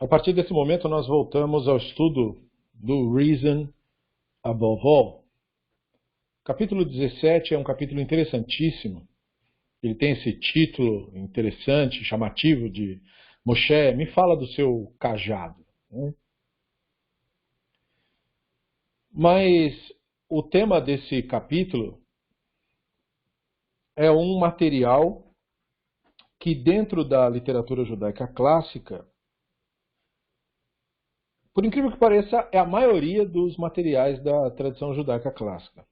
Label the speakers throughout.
Speaker 1: A partir desse momento, nós voltamos ao estudo do Reason Above All. O capítulo 17 é um capítulo interessantíssimo. Ele tem esse título interessante, chamativo de Moshe, me fala do seu cajado. Mas o tema desse capítulo é um material que dentro da literatura judaica clássica, por incrível que pareça, é a maioria dos materiais da tradição judaica clássica.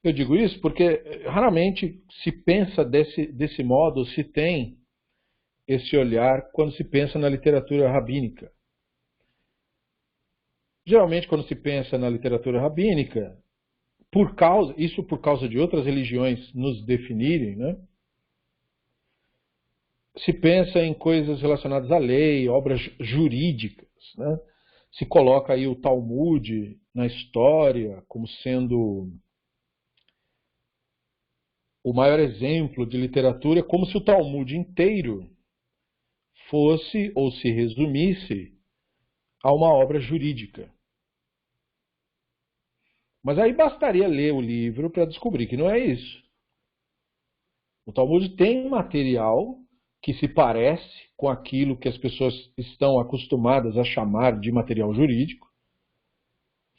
Speaker 1: Eu digo isso porque raramente se pensa desse modo, se tem esse olhar quando se pensa na literatura rabínica. Geralmente, quando se pensa na literatura rabínica, por causa de outras religiões nos definirem, né? Se pensa em coisas relacionadas à lei, obras jurídicas, né? Se coloca aí o Talmud na história como sendo o maior exemplo de literatura, como se o Talmud inteiro fosse ou se resumisse a uma obra jurídica. Mas aí bastaria ler o livro para descobrir que não é isso. O Talmud tem um material que se parece com aquilo que as pessoas estão acostumadas a chamar de material jurídico.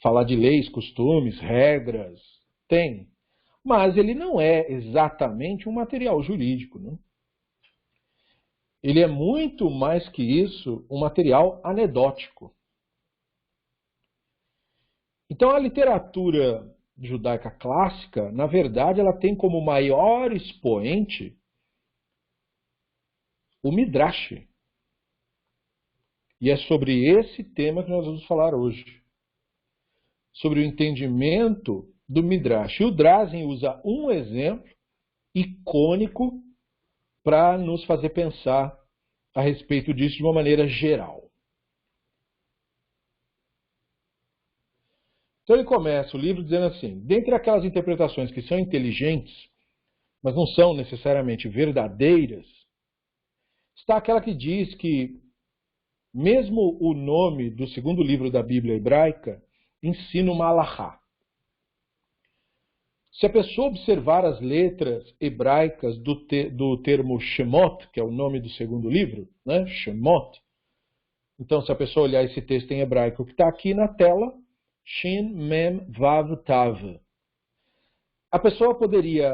Speaker 1: Falar de leis, costumes, regras, tem. Mas ele não é exatamente um material jurídico, né? Ele é muito mais que isso, um material anedótico. Então a literatura judaica clássica, na verdade, ela tem como maior expoente o Midrash. E é sobre esse tema que nós vamos falar hoje. Sobre o entendimento do Midrash. E o Drazen usa um exemplo icônico para nos fazer pensar a respeito disso de uma maneira geral. Então ele começa o livro dizendo assim: dentre aquelas interpretações que são inteligentes, mas não são necessariamente verdadeiras, está aquela que diz que mesmo o nome do segundo livro da Bíblia hebraica ensina uma alahá. Se a pessoa observar as letras hebraicas do termo Shemot, que é o nome do segundo livro, né? Shemot, então se a pessoa olhar esse texto em hebraico que está aqui na tela, Shin, Mem, Vav, Tav, a pessoa poderia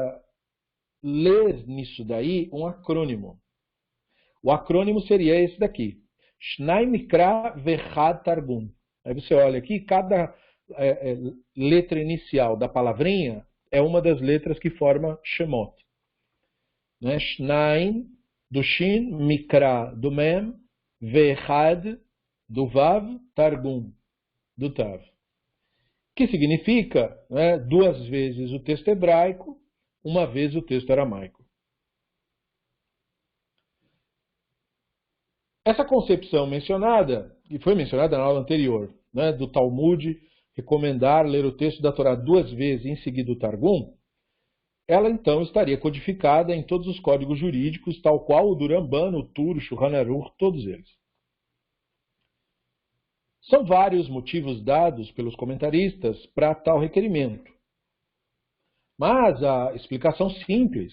Speaker 1: ler nisso daí um acrônimo. O acrônimo seria esse daqui, Shnai Mikra Vechad Targum. Aí você olha aqui, cada letra inicial da palavrinha é uma das letras que forma Shemot. Né? Shnaim, do Shin, Mikra, do Mem, Vechad, do Vav, Targum, do Tav. Que significa, né, duas vezes o texto hebraico, uma vez o texto aramaico. Essa concepção mencionada, e foi mencionada na aula anterior, né, do Talmud, recomendar ler o texto da Torá duas vezes e em seguida o Targum, ela então estaria codificada em todos os códigos jurídicos, tal qual o do Ramban, o Tur, o Shulchan Aruch, todos eles. São vários motivos dados pelos comentaristas para tal requerimento. Mas a explicação simples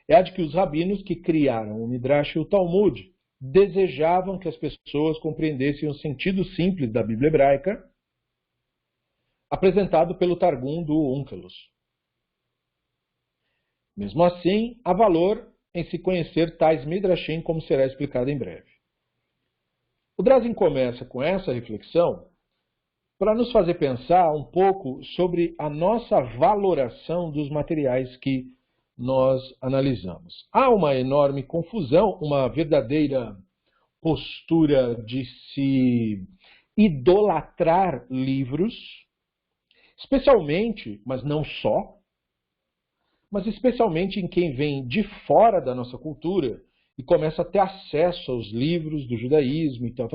Speaker 1: é a de que os rabinos que criaram o Midrash e o Talmud desejavam que as pessoas compreendessem o sentido simples da Bíblia hebraica, apresentado pelo Targum do Onkelos. Mesmo assim, há valor em se conhecer tais Midrashim, como será explicado em breve. O Drazen começa com essa reflexão para nos fazer pensar um pouco sobre a nossa valoração dos materiais que nós analisamos. Há uma enorme confusão, uma verdadeira postura de se idolatrar livros, especialmente, mas não só, mas especialmente em quem vem de fora da nossa cultura e começa a ter acesso aos livros do judaísmo e tal.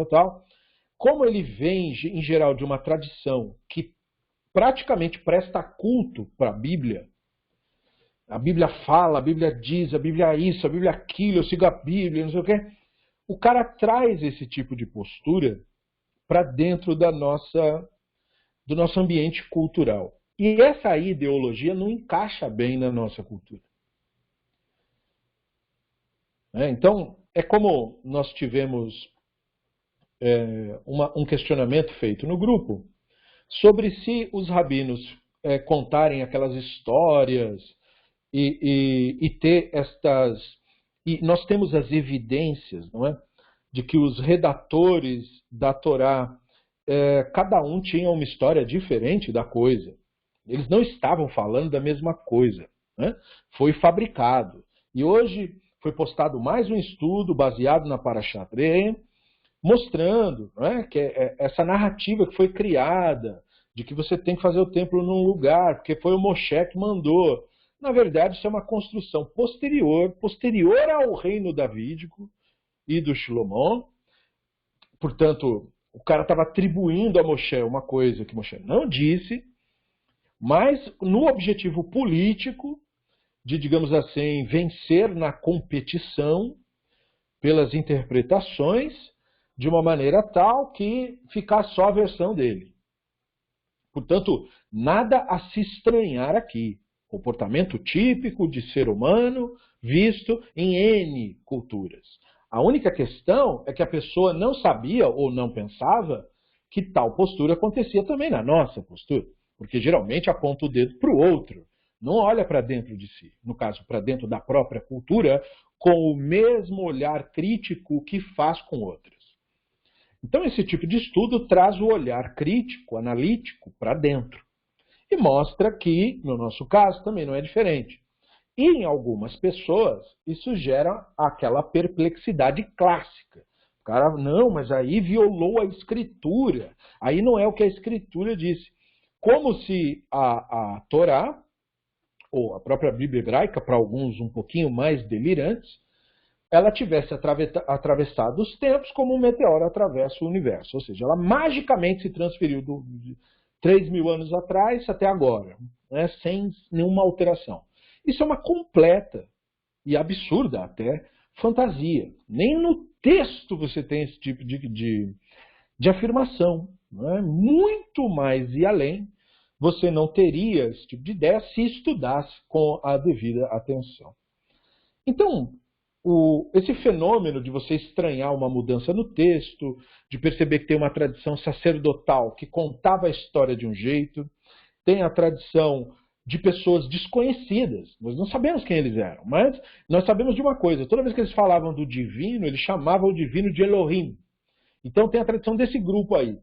Speaker 1: Como ele vem, em geral, de uma tradição que praticamente presta culto para a Bíblia fala, a Bíblia diz, a Bíblia é isso, a Bíblia é aquilo, eu sigo a Bíblia, não sei o quê. o cara traz esse tipo de postura para dentro do nosso ambiente cultural. E essa ideologia não encaixa bem na nossa cultura. Então, é como nós tivemos um questionamento feito no grupo sobre se os rabinos contarem aquelas histórias e ter estas... E nós temos as evidências, não é, de que os redatores da Torá, cada um tinha uma história diferente da coisa. Eles não estavam falando da mesma coisa, né? Foi fabricado. E hoje foi postado mais um estudo baseado na Parashat Re'eh, mostrando, não é, que essa narrativa que foi criada, de que você tem que fazer o templo num lugar, porque foi o Moshe que mandou. Na verdade, isso é uma construção posterior ao reino davídico e do Shlomo. Portanto, o cara estava atribuindo a Moshe uma coisa que Moshe não disse, mas no objetivo político de, digamos assim, vencer na competição pelas interpretações de uma maneira tal que ficar só a versão dele. Portanto, nada a se estranhar aqui. Comportamento típico de ser humano visto em N culturas. A única questão é que a pessoa não sabia ou não pensava que tal postura acontecia também na nossa postura. Porque geralmente aponta o dedo para o outro, não olha para dentro de si. No caso, para dentro da própria cultura, com o mesmo olhar crítico que faz com outras. Então, esse tipo de estudo traz o olhar crítico, analítico, para dentro. E mostra que, no nosso caso, também não é diferente. E em algumas pessoas, isso gera aquela perplexidade clássica. O cara, não, mas aí violou a escritura. Aí não é o que a escritura disse. Como se a Torá, ou a própria Bíblia hebraica, para alguns um pouquinho mais delirantes, ela tivesse atravessado os tempos como um meteoro atravessa o universo. Ou seja, ela magicamente se transferiu de 3.000 anos atrás até agora, né, sem nenhuma alteração. Isso é uma completa e absurda até fantasia. Nem no texto você tem esse tipo de afirmação. Né? Muito mais e além, você não teria esse tipo de ideia se estudasse com a devida atenção. Então, esse fenômeno de você estranhar uma mudança no texto, de perceber que tem uma tradição sacerdotal que contava a história de um jeito, tem a tradição de pessoas desconhecidas, nós não sabemos quem eles eram, mas nós sabemos de uma coisa, toda vez que eles falavam do divino, eles chamavam o divino de Elohim. Então tem a tradição desse grupo aí.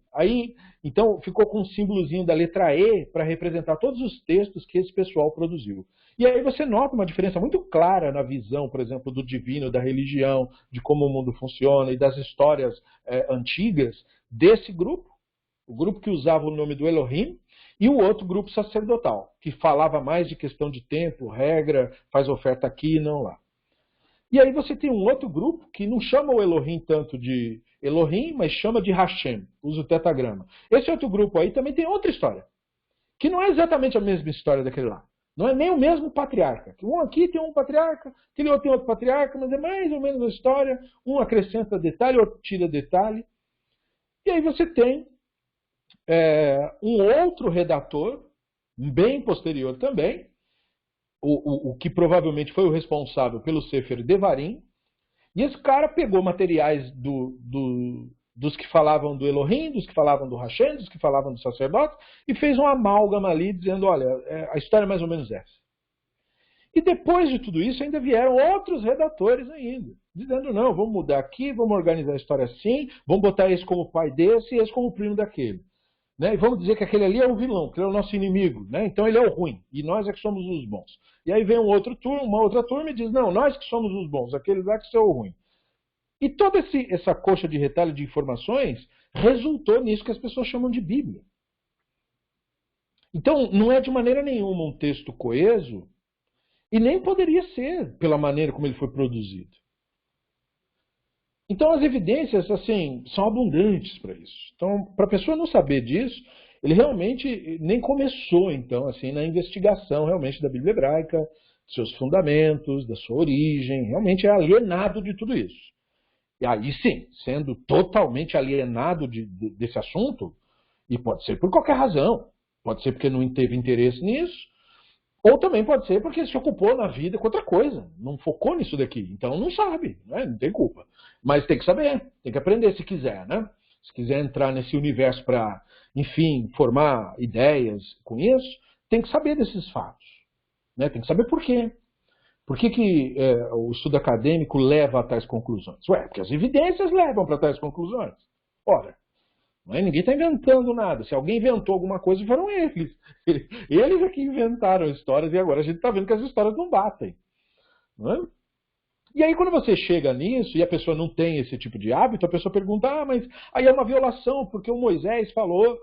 Speaker 1: Então ficou com um símbolozinho da letra E para representar todos os textos que esse pessoal produziu. E aí você nota uma diferença muito clara na visão, por exemplo, do divino, da religião, de como o mundo funciona e das histórias antigas desse grupo, o grupo que usava o nome do Elohim, e o outro grupo sacerdotal, que falava mais de questão de tempo, regra, faz oferta aqui e não lá. E aí você tem um outro grupo que não chama o Elohim tanto de Elohim, mas chama de Hashem, usa o tetagrama. Esse outro grupo aí também tem outra história, que não é exatamente a mesma história daquele lá. Não é nem o mesmo patriarca. Um aqui tem um patriarca, aquele outro tem outro patriarca, mas é mais ou menos a história. Um acrescenta detalhe, outro tira detalhe. E aí você tem um outro redator, bem posterior também, o que provavelmente foi o responsável pelo Sefer Devarim, e esse cara pegou materiais dos que falavam do Elohim, dos que falavam do Hashem, dos que falavam do sacerdote, e fez um amálgama ali, dizendo, olha, a história é mais ou menos essa. E depois de tudo isso, ainda vieram outros redatores ainda, dizendo, não, vamos mudar aqui, vamos organizar a história assim, vamos botar esse como pai desse e esse como primo daquele. Né? E vamos dizer que aquele ali é o vilão, que ele é o nosso inimigo, né? Então ele é o ruim, e nós é que somos os bons. E aí vem uma outra turma e diz, não, nós que somos os bons, aqueles lá que são o ruim. E toda essa coxa de retalho de informações resultou nisso que as pessoas chamam de Bíblia. Então, não é de maneira nenhuma um texto coeso, e nem poderia ser pela maneira como ele foi produzido. Então as evidências assim são abundantes para isso. Então, para a pessoa não saber disso, ele realmente nem começou então assim na investigação realmente da Bíblia hebraica, dos seus fundamentos, da sua origem, realmente é alienado de tudo isso. E aí sim, sendo totalmente alienado desse assunto, e pode ser por qualquer razão, pode ser porque não teve interesse nisso, ou também pode ser porque se ocupou na vida com outra coisa, não focou nisso daqui, então não sabe, né? Não tem culpa. Mas tem que saber, tem que aprender se quiser, né? Se quiser entrar nesse universo para, enfim, formar ideias com isso, tem que saber desses fatos, né? Tem que saber por quê. Por que o estudo acadêmico leva a tais conclusões? Ué, porque as evidências levam para tais conclusões. Ora, não é? Ninguém está inventando nada. Se alguém inventou alguma coisa, foram eles. Eles é que inventaram histórias e agora a gente está vendo que as histórias não batem. Não é? E aí quando você chega nisso e a pessoa não tem esse tipo de hábito, a pessoa pergunta, mas aí é uma violação, porque o Moisés falou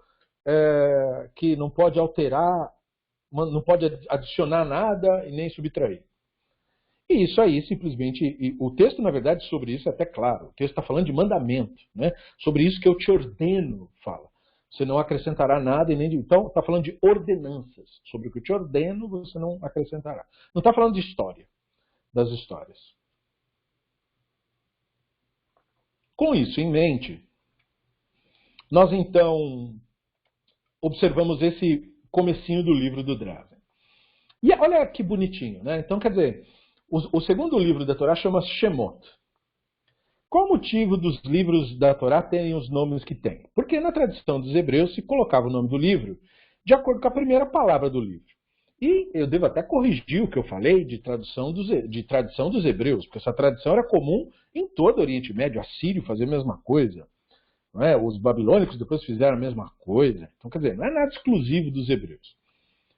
Speaker 1: que não pode alterar, não pode adicionar nada e nem subtrair. E isso aí, simplesmente, o texto, na verdade, sobre isso é até claro. O texto está falando de mandamento, né? Sobre isso que eu te ordeno, fala. Você não acrescentará nada e nem de... Então, está falando de ordenanças. Sobre o que eu te ordeno, você não acrescentará. Não está falando de história, das histórias. Com isso em mente, nós então observamos esse comecinho do livro do Drazen. E olha que bonitinho, né? Então, quer dizer... O segundo livro da Torá chama-se Shemot. Qual o motivo dos livros da Torá terem os nomes que têm? Porque na tradição dos hebreus se colocava o nome do livro de acordo com a primeira palavra do livro. E eu devo até corrigir o que eu falei de tradição dos hebreus, porque essa tradição era comum em todo o Oriente Médio. Assírio fazia a mesma coisa. Não é? Os babilônicos depois fizeram a mesma coisa. Então, quer dizer, não é nada exclusivo dos hebreus.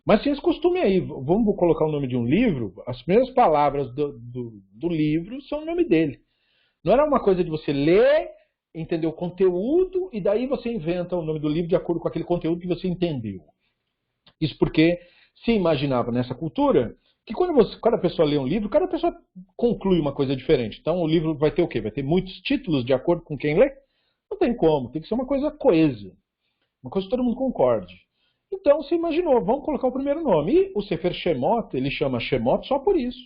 Speaker 1: Mas tinha esse costume aí, vamos colocar o nome de um livro, as primeiras palavras do livro são o nome dele. Não era uma coisa de você ler, entender o conteúdo, e daí você inventa o nome do livro de acordo com aquele conteúdo que você entendeu. Isso porque se imaginava nessa cultura que cada pessoa lê um livro, cada pessoa conclui uma coisa diferente. Então o livro vai ter o quê? Vai ter muitos títulos de acordo com quem lê? Não tem como, tem que ser uma coisa coesa, uma coisa que todo mundo concorde. Então você imaginou, vamos colocar o primeiro nome. E o Sefer Shemot, ele chama Shemot só por isso.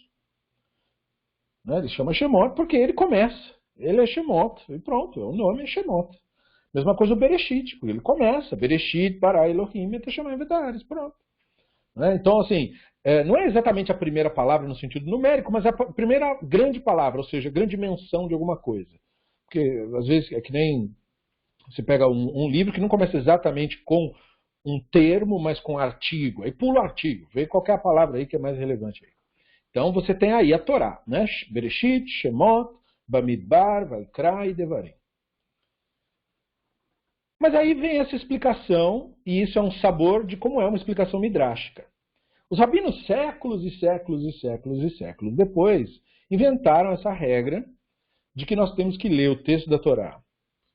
Speaker 1: Né? Ele chama Shemot porque ele começa. Ele é Shemot. E pronto, o nome é Shemot. Mesma coisa o Bereshit, porque ele começa. Bereshit, Bara, Elohim, Eteshamay, Vedares. Pronto. Né? Então, assim, não é exatamente a primeira palavra no sentido numérico, mas a primeira grande palavra, ou seja, grande menção de alguma coisa. Porque, às vezes, é que nem você pega um livro que não começa exatamente com um termo, mas com artigo. Aí pula o artigo, vê qual é a palavra aí que é mais relevante. Aí. Então você tem aí a Torá, né? Bereshit, Shemot, Bamidbar, Vaikra e Devarim. Mas aí vem essa explicação, e isso é um sabor de como é uma explicação midrástica. Os rabinos séculos e séculos e séculos e séculos depois inventaram essa regra de que nós temos que ler o texto da Torá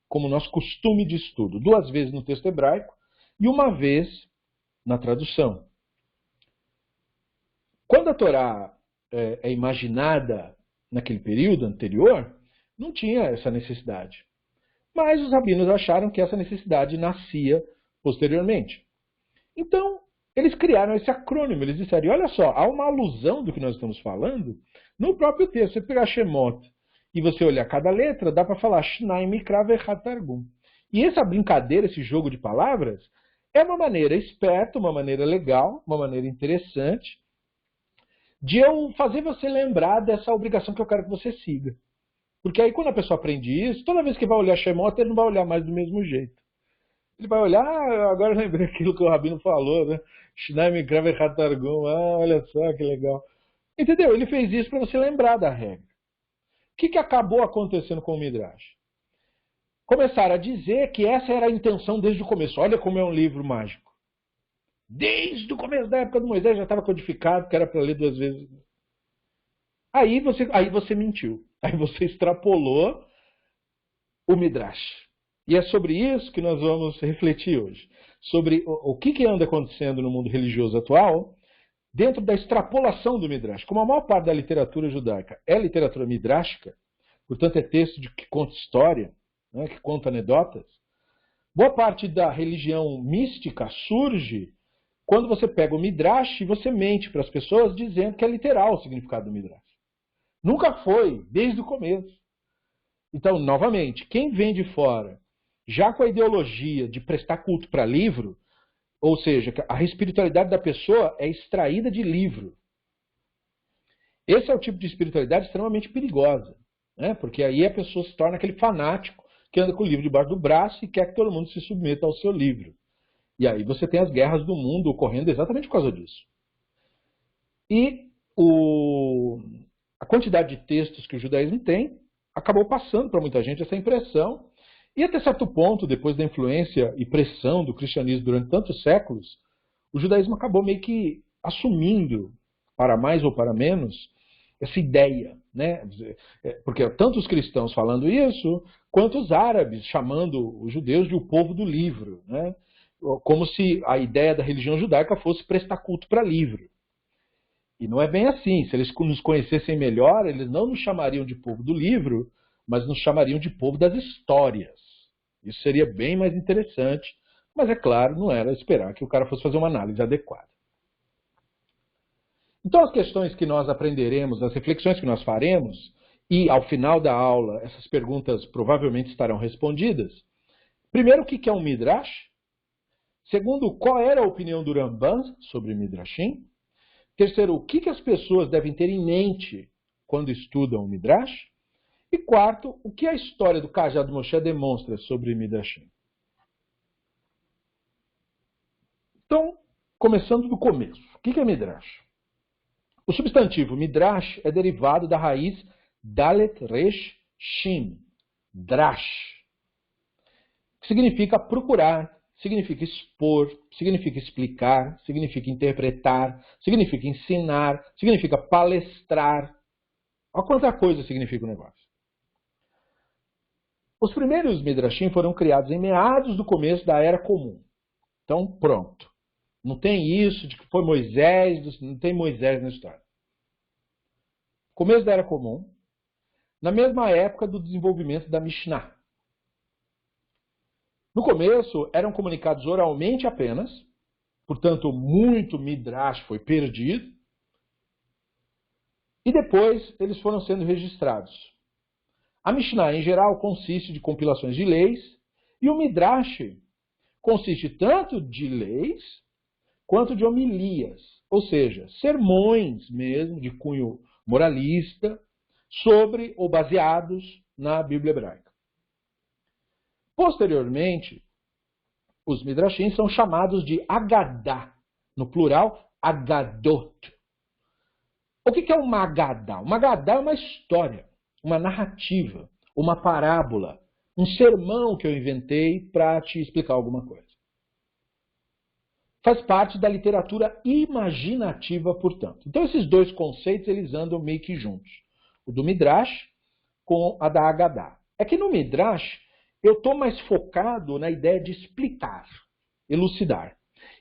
Speaker 1: como nosso costume de estudo, 2 vezes no texto hebraico, e 1 vez na tradução. Quando a Torá é imaginada naquele período anterior, não tinha essa necessidade. Mas os rabinos acharam que essa necessidade nascia posteriormente. Então, eles criaram esse acrônimo. Eles disseram, olha só, há uma alusão do que nós estamos falando no próprio texto. Você pegar Shemot e você olhar cada letra, dá para falar Shnai Mikra Vechat Targum. E essa brincadeira, esse jogo de palavras, é uma maneira esperta, uma maneira legal, uma maneira interessante de eu fazer você lembrar dessa obrigação que eu quero que você siga. Porque aí quando a pessoa aprende isso, toda vez que vai olhar Shemot, ele não vai olhar mais do mesmo jeito. Ele vai olhar, agora eu lembrei aquilo que o Rabino falou, né? Shnai Mikra Vechat Targum, olha só que legal. Entendeu? Ele fez isso para você lembrar da regra. O que acabou acontecendo com o Midrash? Começaram a dizer que essa era a intenção desde o começo. Olha como é um livro mágico. Desde o começo da época do Moisés já estava codificado, que era para ler 2 vezes. Aí você mentiu. Aí você extrapolou o Midrash. E é sobre isso que nós vamos refletir hoje. Sobre o que anda acontecendo no mundo religioso atual, dentro da extrapolação do Midrash. Como a maior parte da literatura judaica é literatura midráshtica, portanto é texto que conta história, né, que conta anedotas, boa parte da religião mística surge quando você pega o Midrash e você mente para as pessoas dizendo que é literal o significado do Midrash. Nunca foi, desde o começo. Então, novamente, quem vem de fora, já com a ideologia de prestar culto para livro, ou seja, a espiritualidade da pessoa é extraída de livro. Esse é o tipo de espiritualidade extremamente perigosa, né? Porque aí a pessoa se torna aquele fanático que anda com o livro debaixo do braço e quer que todo mundo se submeta ao seu livro. E aí você tem as guerras do mundo ocorrendo exatamente por causa disso. E a quantidade de textos que o judaísmo tem acabou passando para muita gente essa impressão. E até certo ponto, depois da influência e pressão do cristianismo durante tantos séculos, o judaísmo acabou meio que assumindo, para mais ou para menos, essa ideia, né? Porque tanto os cristãos falando isso, quanto os árabes chamando os judeus de o povo do livro, né? Como se a ideia da religião judaica fosse prestar culto para livro. E não é bem assim. Se eles nos conhecessem melhor, eles não nos chamariam de povo do livro, mas nos chamariam de povo das histórias. Isso seria bem mais interessante, mas é claro, não era esperar que o cara fosse fazer uma análise adequada. Então as questões que nós aprenderemos, as reflexões que nós faremos, e ao final da aula essas perguntas provavelmente estarão respondidas. Primeiro, o que é um Midrash? Segundo, qual era a opinião do Ramban sobre Midrashim? Terceiro, o que as pessoas devem ter em mente quando estudam o Midrash? E quarto, o que a história do Cajado Moshe demonstra sobre Midrashim? Então, começando do começo. O que é Midrash? O substantivo Midrash é derivado da raiz Dalet Resh Shin, Drash, que significa procurar, significa expor, significa explicar, significa interpretar, significa ensinar, significa palestrar. Olha quanta coisa significa o negócio. Os primeiros Midrashim foram criados em meados do começo da Era Comum. Então, pronto. Não tem isso de que foi Moisés, não tem Moisés na história. Começo da Era Comum, na mesma época do desenvolvimento da Mishnah. No começo, eram comunicados oralmente apenas, portanto, muito Midrash foi perdido, e depois eles foram sendo registrados. A Mishnah, em geral, consiste de compilações de leis, e o Midrash consiste tanto de leis quanto de homilias, ou seja, sermões mesmo, de cunho moralista, sobre ou baseados na Bíblia hebraica. Posteriormente, os Midrashim são chamados de Agadá, no plural, Agadot. O que é uma Agadá? Uma Agadá é uma história, uma narrativa, uma parábola, um sermão que eu inventei para te explicar alguma coisa. Faz parte da literatura imaginativa, portanto. Então esses dois conceitos eles andam meio que juntos. O do Midrash com a da Agadá. É que no Midrash eu estou mais focado na ideia de explicar, elucidar.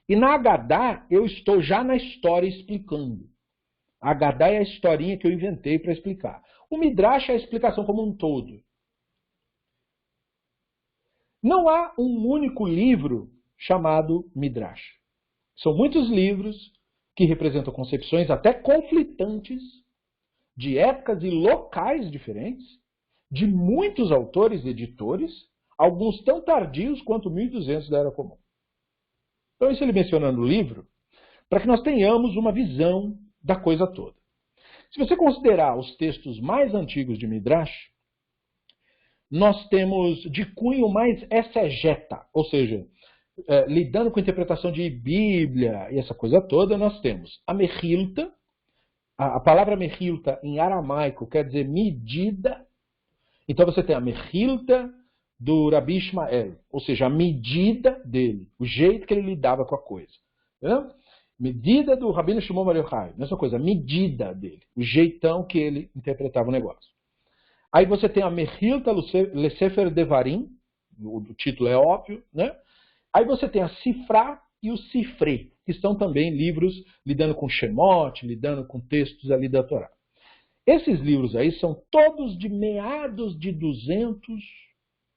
Speaker 1: E na Agadá eu estou já na história explicando. A Agadá é a historinha que eu inventei para explicar. O Midrash é a explicação como um todo. Não há um único livro chamado Midrash. São muitos livros que representam concepções até conflitantes, de épocas e locais diferentes, de muitos autores e editores, alguns tão tardios quanto 1200 da Era Comum. Então isso ele menciona no livro, para que nós tenhamos uma visão da coisa toda. Se você considerar os textos mais antigos de Midrash, nós temos de cunho mais exegeta, ou seja, lidando com a interpretação de Bíblia e essa coisa toda, nós temos a Mechilta. A palavra Mechilta em aramaico quer dizer medida. Então você tem a Mechilta do Rabi Ishmael, ou seja, a medida dele, o jeito que ele lidava com a coisa. Entendeu? Medida do Rabino Shimon Bar Yochai, mesma coisa, a medida dele, o jeitão que ele interpretava o negócio. Aí você tem a Mechilta Le Sefer Devarim, o título é óbvio, né? Aí você tem a Sifra e o Sifrei, que são também livros lidando com Shemot, lidando com textos ali da Torá. Esses livros aí são todos de meados de 200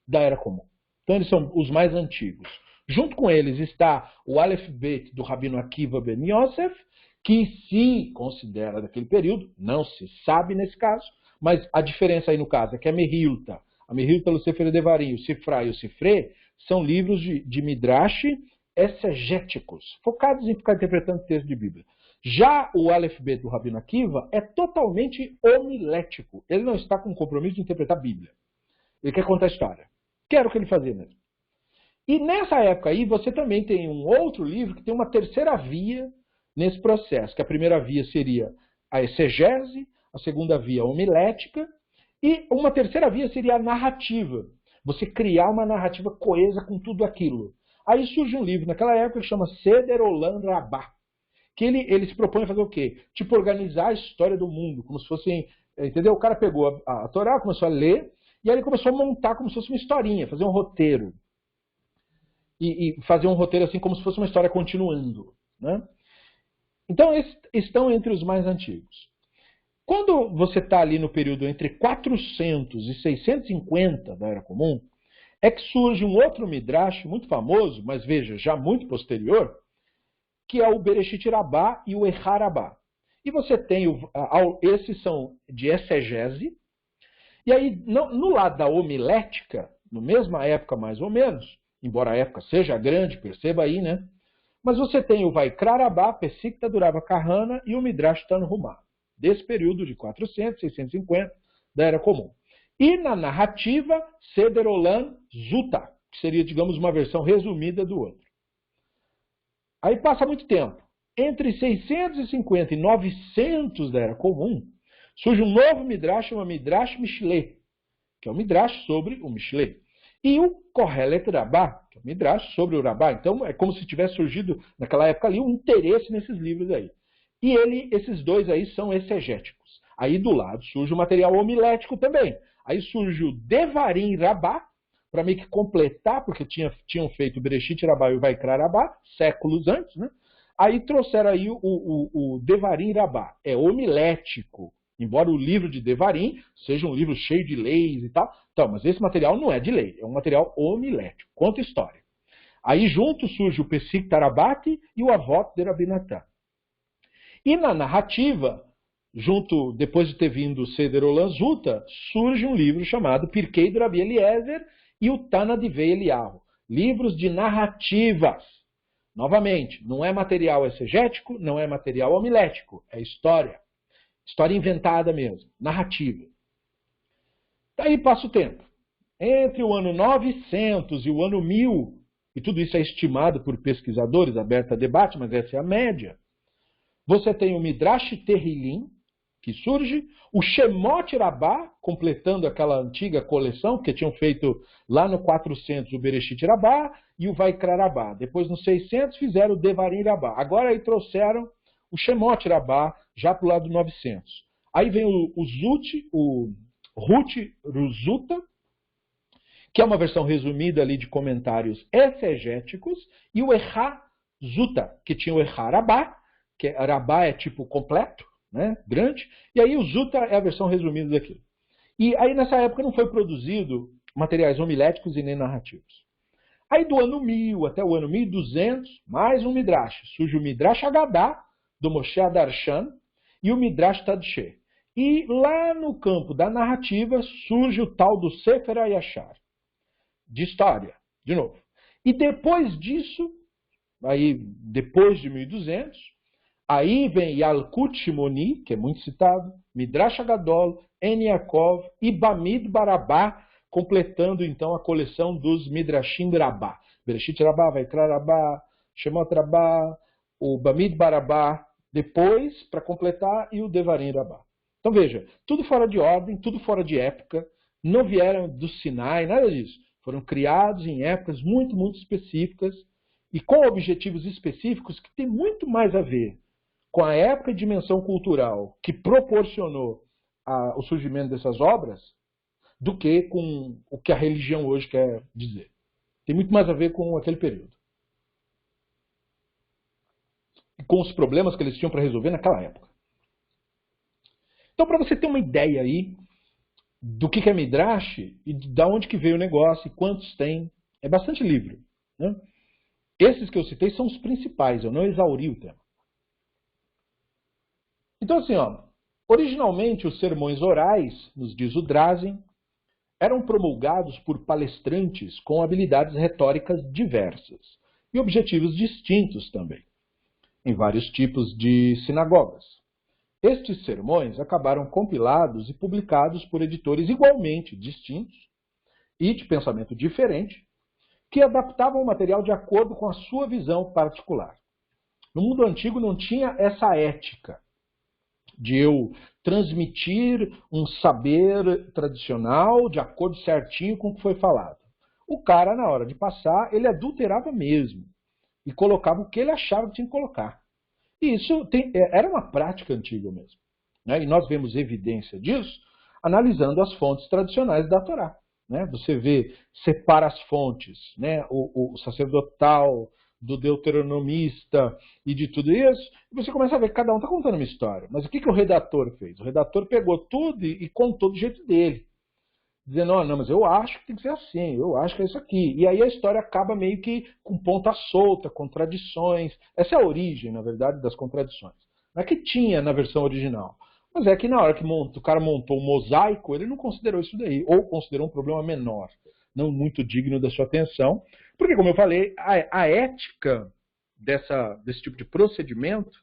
Speaker 1: da Era Comum. Então eles são os mais antigos. Junto com eles está o Aleph Bet do Rabino Akiva Ben Yosef, que se considera daquele período, não se sabe nesse caso, mas a diferença aí no caso é que a Mechilta, a Mehilta Sefer Devarim, o Sifra e o Sifré, são livros de Midrash exegéticos, focados em ficar interpretando texto de Bíblia. Já o Aleph Bet do Rabino Akiva é totalmente homilético. Ele não está com o compromisso de interpretar a Bíblia. Ele quer contar a história. Que era o que ele fazia mesmo. E nessa época aí, você também tem um outro livro que tem uma terceira via nesse processo, que a primeira via seria a exegese, a segunda via a homilética, e uma terceira via seria a narrativa. Você criar uma narrativa coesa com tudo aquilo. Aí surge um livro naquela época que chama Seder Olam Rabbah, que ele se propõe a fazer o quê? Tipo, organizar a história do mundo, como se fosse, entendeu? O cara pegou a Torá, começou a ler, e aí ele começou a montar como se fosse uma historinha, fazer um roteiro. E fazer um roteiro assim como se fosse uma história continuando, né? Então, esses estão entre os mais antigos. Quando você está ali no período entre 400 e 650 da Era Comum, é que surge um outro Midrash muito famoso, mas veja, já muito posterior, que é o Bereshit Rabbah e o Echa Rabbah. E você tem, esses são de exegese, e aí no lado da homilética, na mesma época mais ou menos, embora a época seja grande, perceba aí, né? Mas você tem o Vaikra Rabbah, Pesikta Durava Kahana e o Midrash Tanhumá, desse período de 400, 650 da Era Comum. E na narrativa, Seder Olam Zuta, que seria, digamos, uma versão resumida do outro. Aí passa muito tempo. Entre 650 e 900 da Era Comum, surge um novo Midrash, chamado Midrash Mishle, que é o Midrash sobre o Mishle. E o Kohelet Rabbah, que é o Midrash sobre o Rabbah. Então é como se tivesse surgido naquela época ali um interesse nesses livros aí. E esses dois aí são exegéticos. Aí do lado surge o material homilético também. Aí surge o Devarim Rabbah, para meio que completar, porque tinham feito o Bereshit Rabbah e o Vaikra Rabbah, séculos antes, né? Aí trouxeram aí o Devarim Rabbah. É homilético. Embora o livro de Devarim seja um livro cheio de leis e tal. Então, mas esse material não é de lei, é um material homilético, conta história. Aí junto surge o Pesikta Rabbah e o Avot de Rabi Natan. E na narrativa, junto, depois de ter vindo o Seder Olam Zuta, surge um livro chamado Pirkei de Rabi Eliezer e o Tana de Vei Eliyahu. Livros de narrativas. Novamente, não é material exegético, não é material homilético, é história. História inventada mesmo, narrativa. Daí passa o tempo. Entre o ano 900 e o ano 1000, e tudo isso é estimado por pesquisadores, aberto a debate, mas essa é a média, você tem o Midrash Terrilim, que surge, o Shemot Rabbah, completando aquela antiga coleção, que tinham feito lá no 400 o Bereshit Rabbah e o Vaikra Rabbah. Depois, no 600, fizeram o Devarim Rabbah. Agora aí trouxeram o Shemot Rabbah, já para o lado do 900. Aí vem o Ruth Ruzuta, que é uma versão resumida ali de comentários exegéticos, e o Echa Zuta, que tinha o Echa Rabbah, que Rabbah é tipo completo, né, grande, e aí o Zuta é a versão resumida daquilo. E aí nessa época não foi produzido materiais homiléticos e nem narrativos. Aí do ano 1000 até o ano 1200, mais um Midrash. Surge o Midrash Haggadah, do Moshe Darshan, e o Midrash Tadshe. E lá no campo da narrativa surge o tal do Sefer HaYashar, de história, de novo. E depois disso, aí depois de 1200, aí vem Yalkut Shimoni, que é muito citado, Midrash Hagadol, En Yaakov e Bamid Barabá, completando então a coleção dos Midrashim Rabbah. Bereshit Rabbah, Vaikra Rabbah, Shemot Rabbah, o Bamid Barabá, depois, para completar, e o Devarim Rabbah. Então veja, tudo fora de ordem, tudo fora de época, não vieram do Sinai, nada disso. Foram criados em épocas muito, muito específicas e com objetivos específicos que tem muito mais a ver com a época e dimensão cultural que proporcionou o surgimento dessas obras do que com o que a religião hoje quer dizer. Tem muito mais a ver com aquele período. E com os problemas que eles tinham para resolver naquela época. Então, para você ter uma ideia aí do que é Midrash e de onde que veio o negócio e quantos tem, é bastante livro, né? Esses que eu citei são os principais, eu não exauri o tema. Então, assim, ó, originalmente os sermões orais, nos diz o Drazen, eram promulgados por palestrantes com habilidades retóricas diversas e objetivos distintos também, em vários tipos de sinagogas. Estes sermões acabaram compilados e publicados por editores igualmente distintos e de pensamento diferente, que adaptavam o material de acordo com a sua visão particular. No mundo antigo não tinha essa ética de eu transmitir um saber tradicional de acordo certinho com o que foi falado. O cara, na hora de passar, ele adulterava mesmo e colocava o que ele achava que tinha que colocar. E isso era uma prática antiga mesmo, né? E nós vemos evidência disso analisando as fontes tradicionais da Torá, né? Você separa as fontes, né? O sacerdotal, do deuteronomista e de tudo isso, e você começa a ver que cada um está contando uma história. Mas o que o redator fez? O redator pegou tudo e contou do jeito dele. Dizendo, não, mas eu acho que tem que ser assim, eu acho que é isso aqui. E aí a história acaba meio que com ponta solta, contradições. Essa é a origem, na verdade, das contradições. Não é que tinha na versão original. Mas é que na hora que o cara montou o mosaico, ele não considerou isso daí, ou considerou um problema menor, não muito digno da sua atenção. Porque, como eu falei, a ética desse tipo de procedimento,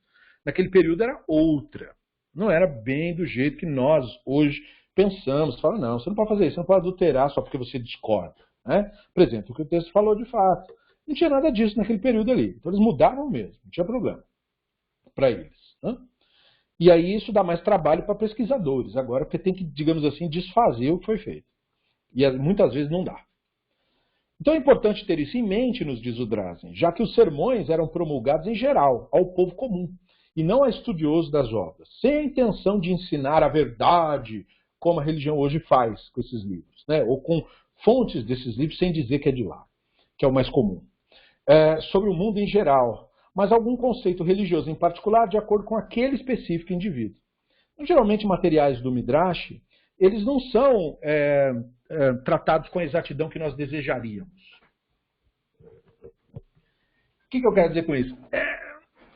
Speaker 1: naquele período era outra. Não era bem do jeito que nós hoje pensamos. Fala, não, você não pode fazer isso, você não pode adulterar só porque você discorda, né? Por exemplo, o que o texto falou de fato. Não tinha nada disso naquele período ali. Então eles mudaram mesmo, não tinha problema para eles, né? E aí isso dá mais trabalho para pesquisadores agora, porque tem que, digamos assim, desfazer o que foi feito. E muitas vezes não dá. Então é importante ter isso em mente, nos diz o Drazen, já que os sermões eram promulgados em geral, ao povo comum, e não a estudiosos das obras, sem a intenção de ensinar a verdade, como a religião hoje faz com esses livros, né? Ou com fontes desses livros sem dizer que é de lá, que é o mais comum. Sobre o mundo em geral, mas algum conceito religioso em particular de acordo com aquele específico indivíduo. Geralmente materiais do Midrash, eles não são tratados com a exatidão que nós desejaríamos. O que eu quero dizer com isso?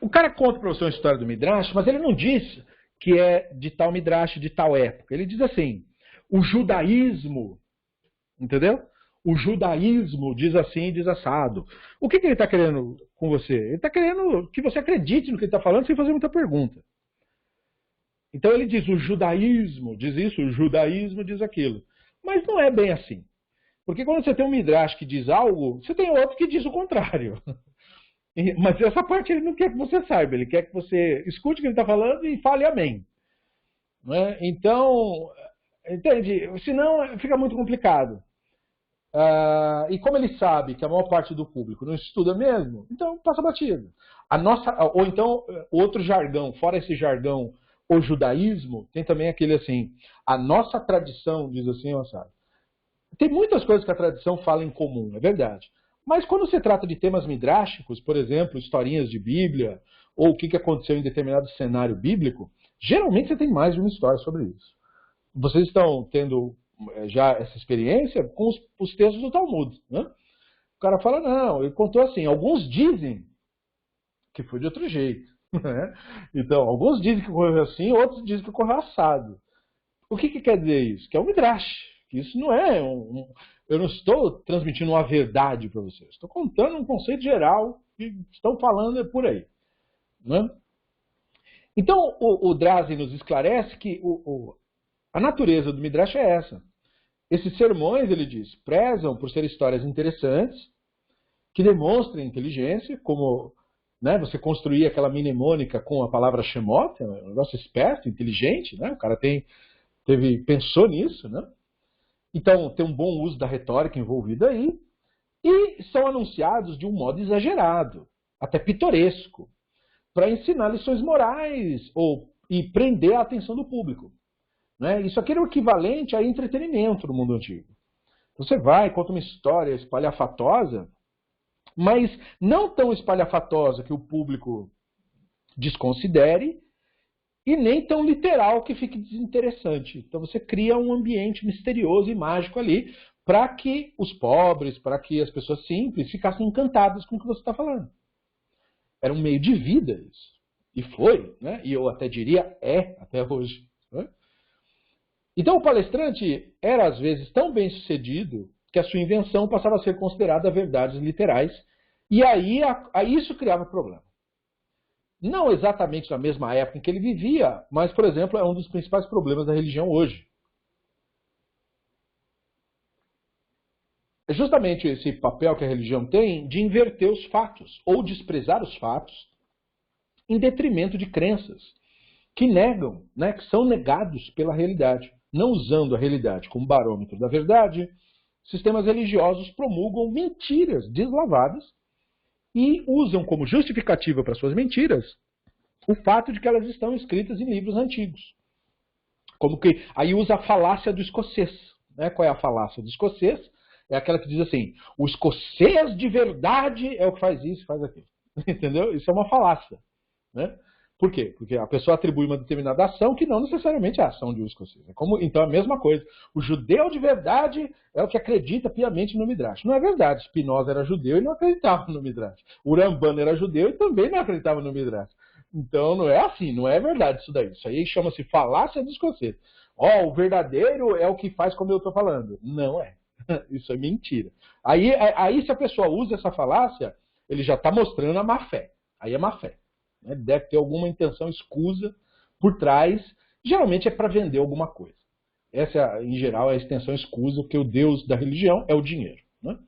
Speaker 1: O cara conta para você uma história do Midrash, mas ele não diz que é de tal Midrash, de tal época. Ele diz assim, o judaísmo, entendeu? O judaísmo diz assim, diz assado. O que ele está querendo com você? Ele está querendo que você acredite no que ele está falando sem fazer muita pergunta. Então ele diz, o judaísmo diz isso, o judaísmo diz aquilo. Mas não é bem assim. Porque quando você tem um Midrash que diz algo, você tem outro que diz o contrário. Mas essa parte ele não quer que você saiba, ele quer que você escute o que ele está falando e fale amém. Não é? Então, entende? Senão fica muito complicado. E como ele sabe que a maior parte do público não estuda mesmo, então passa batido. Ou então, outro jargão, fora esse jargão, o judaísmo, tem também aquele assim, a nossa tradição, diz assim, ó, sabe? Tem muitas coisas que a tradição fala em comum, é verdade. Mas quando se trata de temas midráshicos, por exemplo, historinhas de Bíblia, ou o que aconteceu em determinado cenário bíblico, geralmente você tem mais de uma história sobre isso. Vocês estão tendo já essa experiência com os textos do Talmud, né? O cara fala, não, ele contou assim, alguns dizem que foi de outro jeito. Né? Então, alguns dizem que ocorreu assim, outros dizem que ocorreu assado. O que quer dizer isso? Que é um midrash. Que isso não é eu não estou transmitindo uma verdade para vocês. Estou contando um conceito geral que estão falando por aí. Né? Então, o Drazen nos esclarece que a natureza do midrash é essa. Esses sermões, ele diz, prezam por ser histórias interessantes, que demonstrem inteligência, como, né, você construir aquela mnemônica com a palavra Shemot, é um negócio esperto, inteligente, né? O cara pensou nisso, né? Então, tem um bom uso da retórica envolvida aí, e são anunciados de um modo exagerado, até pitoresco, para ensinar lições morais e prender a atenção do público. Né? Isso aqui era o equivalente a entretenimento no mundo antigo. Você vai, conta uma história espalhafatosa, mas não tão espalhafatosa que o público desconsidere, e nem tão literal que fique desinteressante. Então você cria um ambiente misterioso e mágico ali para que os pobres, para que as pessoas simples ficassem encantadas com o que você está falando. Era um meio de vida isso. E foi, né? E eu até diria até hoje. Né? Então o palestrante era às vezes tão bem sucedido que a sua invenção passava a ser considerada verdades literais, e aí isso criava problema. Não exatamente na mesma época em que ele vivia, mas, por exemplo, é um dos principais problemas da religião hoje. É justamente esse papel que a religião tem de inverter os fatos, ou desprezar os fatos, em detrimento de crenças que negam, né, que são negados pela realidade. Não usando a realidade como barômetro da verdade, sistemas religiosos promulgam mentiras deslavadas e usam como justificativa para suas mentiras o fato de que elas estão escritas em livros antigos. Como que aí usa a falácia do escocês. Né? Qual é a falácia do escocês? É aquela que diz assim, o escocês de verdade é o que faz isso, faz aquilo. Entendeu? Isso é uma falácia. Né? Por quê? Porque a pessoa atribui uma determinada ação que não necessariamente é a ação de um escocês. Então é a mesma coisa. O judeu de verdade é o que acredita piamente no Midrash. Não é verdade. Spinoza era judeu e não acreditava no Midrash. O Ramban era judeu e também não acreditava no Midrash. Então não é assim, não é verdade isso daí. Isso aí chama-se falácia do escocês. O verdadeiro é o que faz como eu estou falando. Não é. Isso é mentira. Aí se a pessoa usa essa falácia, ele já está mostrando a má fé. Aí é má fé. Deve ter alguma intenção escusa por trás. Geralmente é para vender alguma coisa. Essa, em geral, é a extensão escusa, porque o Deus da religião é o dinheiro. Né?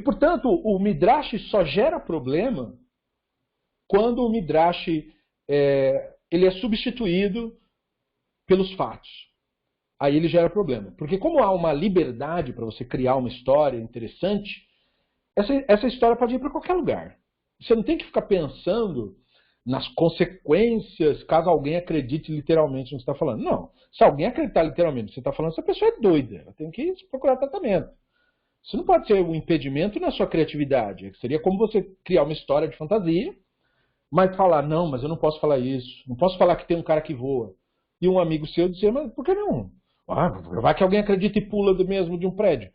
Speaker 1: Portanto, o Midrash só gera problema quando o Midrash ele é substituído pelos fatos. Aí ele gera problema. Porque como há uma liberdade para você criar uma história interessante, essa história pode ir para qualquer lugar. Você não tem que ficar pensando nas consequências caso alguém acredite literalmente no que você está falando. Não. Se alguém acreditar literalmente no que você está falando, essa pessoa é doida. Ela tem que procurar tratamento. Isso não pode ser um impedimento na sua criatividade. Seria como você criar uma história de fantasia, mas falar, não, mas eu não posso falar isso. Não posso falar que tem um cara que voa. E um amigo seu dizer, mas por que não? Vai que alguém acredita e pula mesmo de um prédio.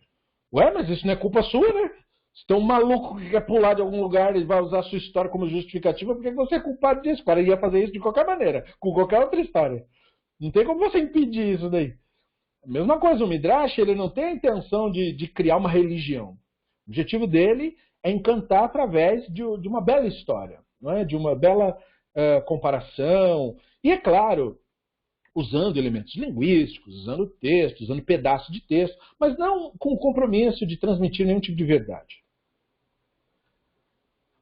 Speaker 1: Ué, mas isso não é culpa sua, né? Se tem um maluco que quer pular de algum lugar e vai usar a sua história como justificativa, por que você é culpado disso? O cara ia fazer isso de qualquer maneira, com qualquer outra história. Não tem como você impedir isso daí. A mesma coisa, o Midrash, ele não tem a intenção de criar uma religião. O objetivo dele é encantar através de uma bela história, não é? De uma bela comparação. E é claro, usando elementos linguísticos, usando texto, usando pedaços de texto, mas não com o compromisso de transmitir nenhum tipo de verdade.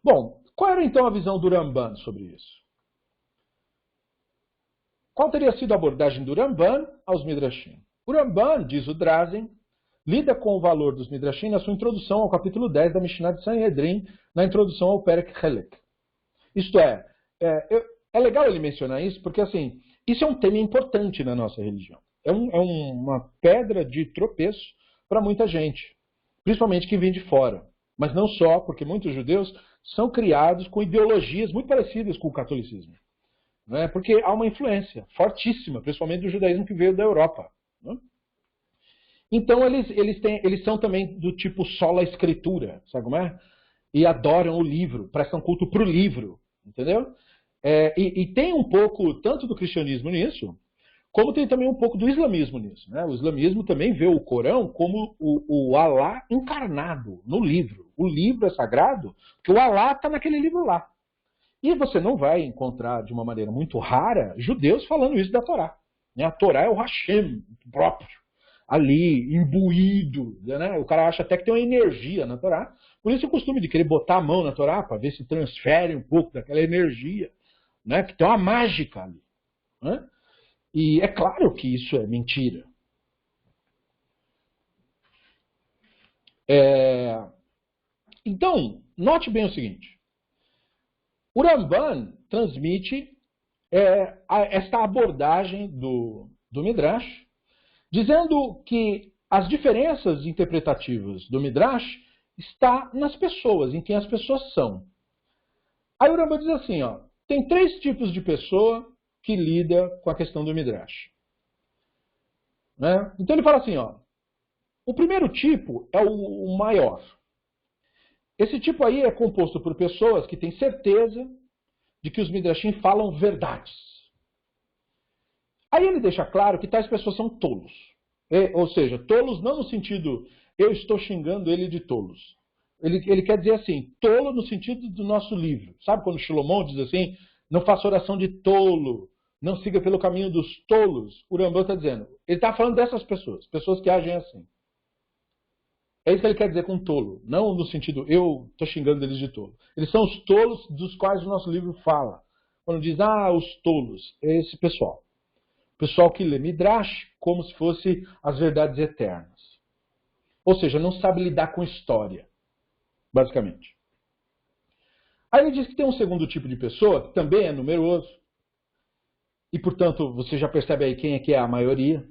Speaker 1: Bom, qual era então a visão do Ramban sobre isso? Qual teria sido a abordagem do Ramban aos Midrashim? O Ramban, diz o Drazen, lida com o valor dos Midrashim na sua introdução ao capítulo 10 da Mishnah de Sanhedrin, na introdução ao Perek Helek. Isto é legal ele mencionar isso, porque assim, isso é um tema importante na nossa religião. É uma pedra de tropeço para muita gente, principalmente quem vem de fora. Mas não só, porque muitos judeus são criados com ideologias muito parecidas com o catolicismo. Né? Porque há uma influência fortíssima, principalmente do judaísmo que veio da Europa. Né? Então eles são também do tipo sola escritura, sabe como é? E adoram o livro, prestam culto para o livro, entendeu? E tem um pouco tanto do cristianismo nisso, como tem também um pouco do islamismo nisso. Né? O islamismo também vê o Corão como o Alá encarnado no livro. O livro é sagrado, porque o Alá está naquele livro lá. E você não vai encontrar, de uma maneira muito rara, judeus falando isso da Torá. Né? A Torá é o Hashem próprio, ali, imbuído. Né? O cara acha até que tem uma energia na Torá. Por isso o costume de querer botar a mão na Torá para ver se transfere um pouco daquela energia. Né? Que tem uma mágica ali. Né? E é claro que isso é mentira. Então, note bem o seguinte. O Ramban transmite esta abordagem do Midrash, dizendo que as diferenças interpretativas do Midrash está nas pessoas, em quem as pessoas são. Aí o Ramban diz assim, tem 3 tipos de pessoa que lida com a questão do Midrash. Né? Então ele fala assim, o primeiro tipo é o maior. Esse tipo aí é composto por pessoas que têm certeza de que os Midrashim falam verdades. Aí ele deixa claro que tais pessoas são tolos. Ou seja, tolos não no sentido, eu estou xingando ele de tolos. Ele quer dizer assim, tolo no sentido do nosso livro. Sabe quando Shlomo diz assim, não faça oração de tolo, não siga pelo caminho dos tolos? O Rambam está dizendo, ele está falando dessas pessoas, pessoas que agem assim. É isso que ele quer dizer com tolo, não no sentido, eu estou xingando eles de tolo. Eles são os tolos dos quais o nosso livro fala. Quando diz, os tolos, é esse pessoal. Pessoal que lê Midrash como se fosse as verdades eternas. Ou seja, não sabe lidar com história, basicamente. Aí ele diz que tem um segundo tipo de pessoa, que também é numeroso, e portanto você já percebe aí quem é que é a maioria,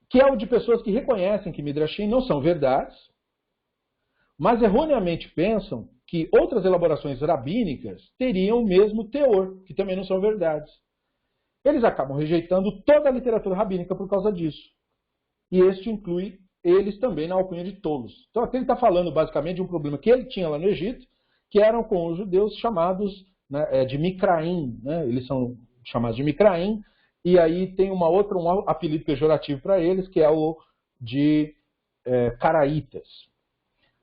Speaker 1: que é o de pessoas que reconhecem que Midrashim não são verdades, mas erroneamente pensam que outras elaborações rabínicas teriam o mesmo teor, que também não são verdades. Eles acabam rejeitando toda a literatura rabínica por causa disso. E este inclui eles também na alcunha de tolos. Então aqui ele está falando basicamente de um problema que ele tinha lá no Egito, que eram com os judeus chamados, né, de Mikraim. Né? Eles são chamados de Mikraim, e aí tem um apelido pejorativo para eles, que é o de Caraítas,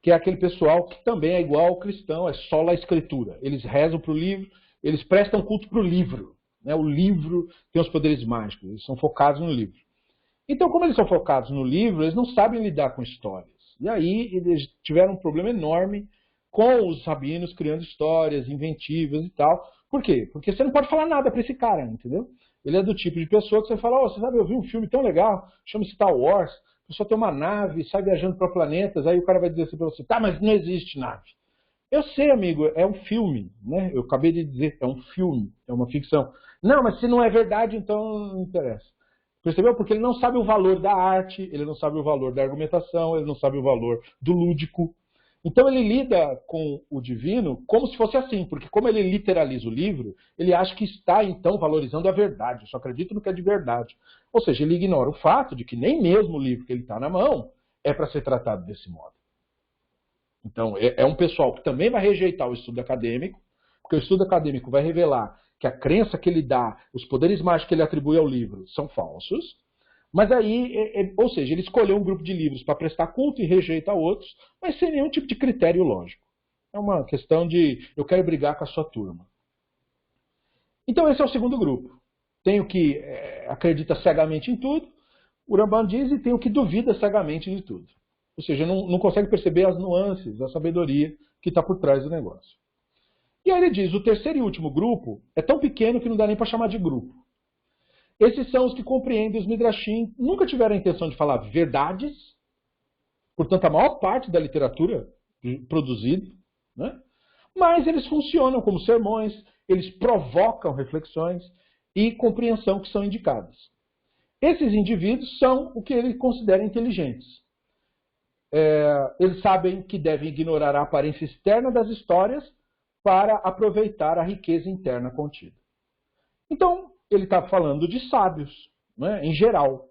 Speaker 1: que é aquele pessoal que também é igual ao cristão, é só a escritura. Eles rezam para o livro, eles prestam culto para o livro. Né? O livro tem os poderes mágicos, eles são focados no livro. Então, como eles são focados no livro, eles não sabem lidar com histórias. E aí eles tiveram um problema enorme com os rabinos criando histórias inventivas e tal. Por quê? Porque você não pode falar nada para esse cara, entendeu? Ele é do tipo de pessoa que você fala, você sabe, eu vi um filme tão legal, chama Star Wars, a pessoa tem uma nave, sai viajando para planetas, aí o cara vai dizer assim para você, tá, mas não existe nave. Eu sei, amigo, é um filme, né? Eu acabei de dizer, é um filme, é uma ficção. Não, mas se não é verdade, então não interessa. Percebeu? Porque ele não sabe o valor da arte, ele não sabe o valor da argumentação, ele não sabe o valor do lúdico. Então ele lida com o divino como se fosse assim, porque como ele literaliza o livro, ele acha que está então valorizando a verdade, eu só acredito no que é de verdade. Ou seja, ele ignora o fato de que nem mesmo o livro que ele está na mão é para ser tratado desse modo. Então é um pessoal que também vai rejeitar o estudo acadêmico, porque o estudo acadêmico vai revelar que a crença que ele dá, os poderes mágicos que ele atribui ao livro são falsos, mas aí, ou seja, ele escolheu um grupo de livros para prestar culto e rejeita outros, mas sem nenhum tipo de critério lógico. É uma questão de, eu quero brigar com a sua turma. Então esse é o segundo grupo. Tem o que acredita cegamente em tudo, o Rambam diz, e tem o que duvida cegamente de tudo. Ou seja, não consegue perceber as nuances, a sabedoria que está por trás do negócio. E aí ele diz, o terceiro e último grupo é tão pequeno que não dá nem para chamar de grupo. Esses são os que compreendem os Midrashim, nunca tiveram a intenção de falar verdades, portanto a maior parte da literatura produzida, né? Mas eles funcionam como sermões, eles provocam reflexões e compreensão que são indicadas. Esses indivíduos são o que ele considera inteligentes. Eles sabem que devem ignorar a aparência externa das histórias para aproveitar a riqueza interna contida. Então, ele está falando de sábios, né, em geral.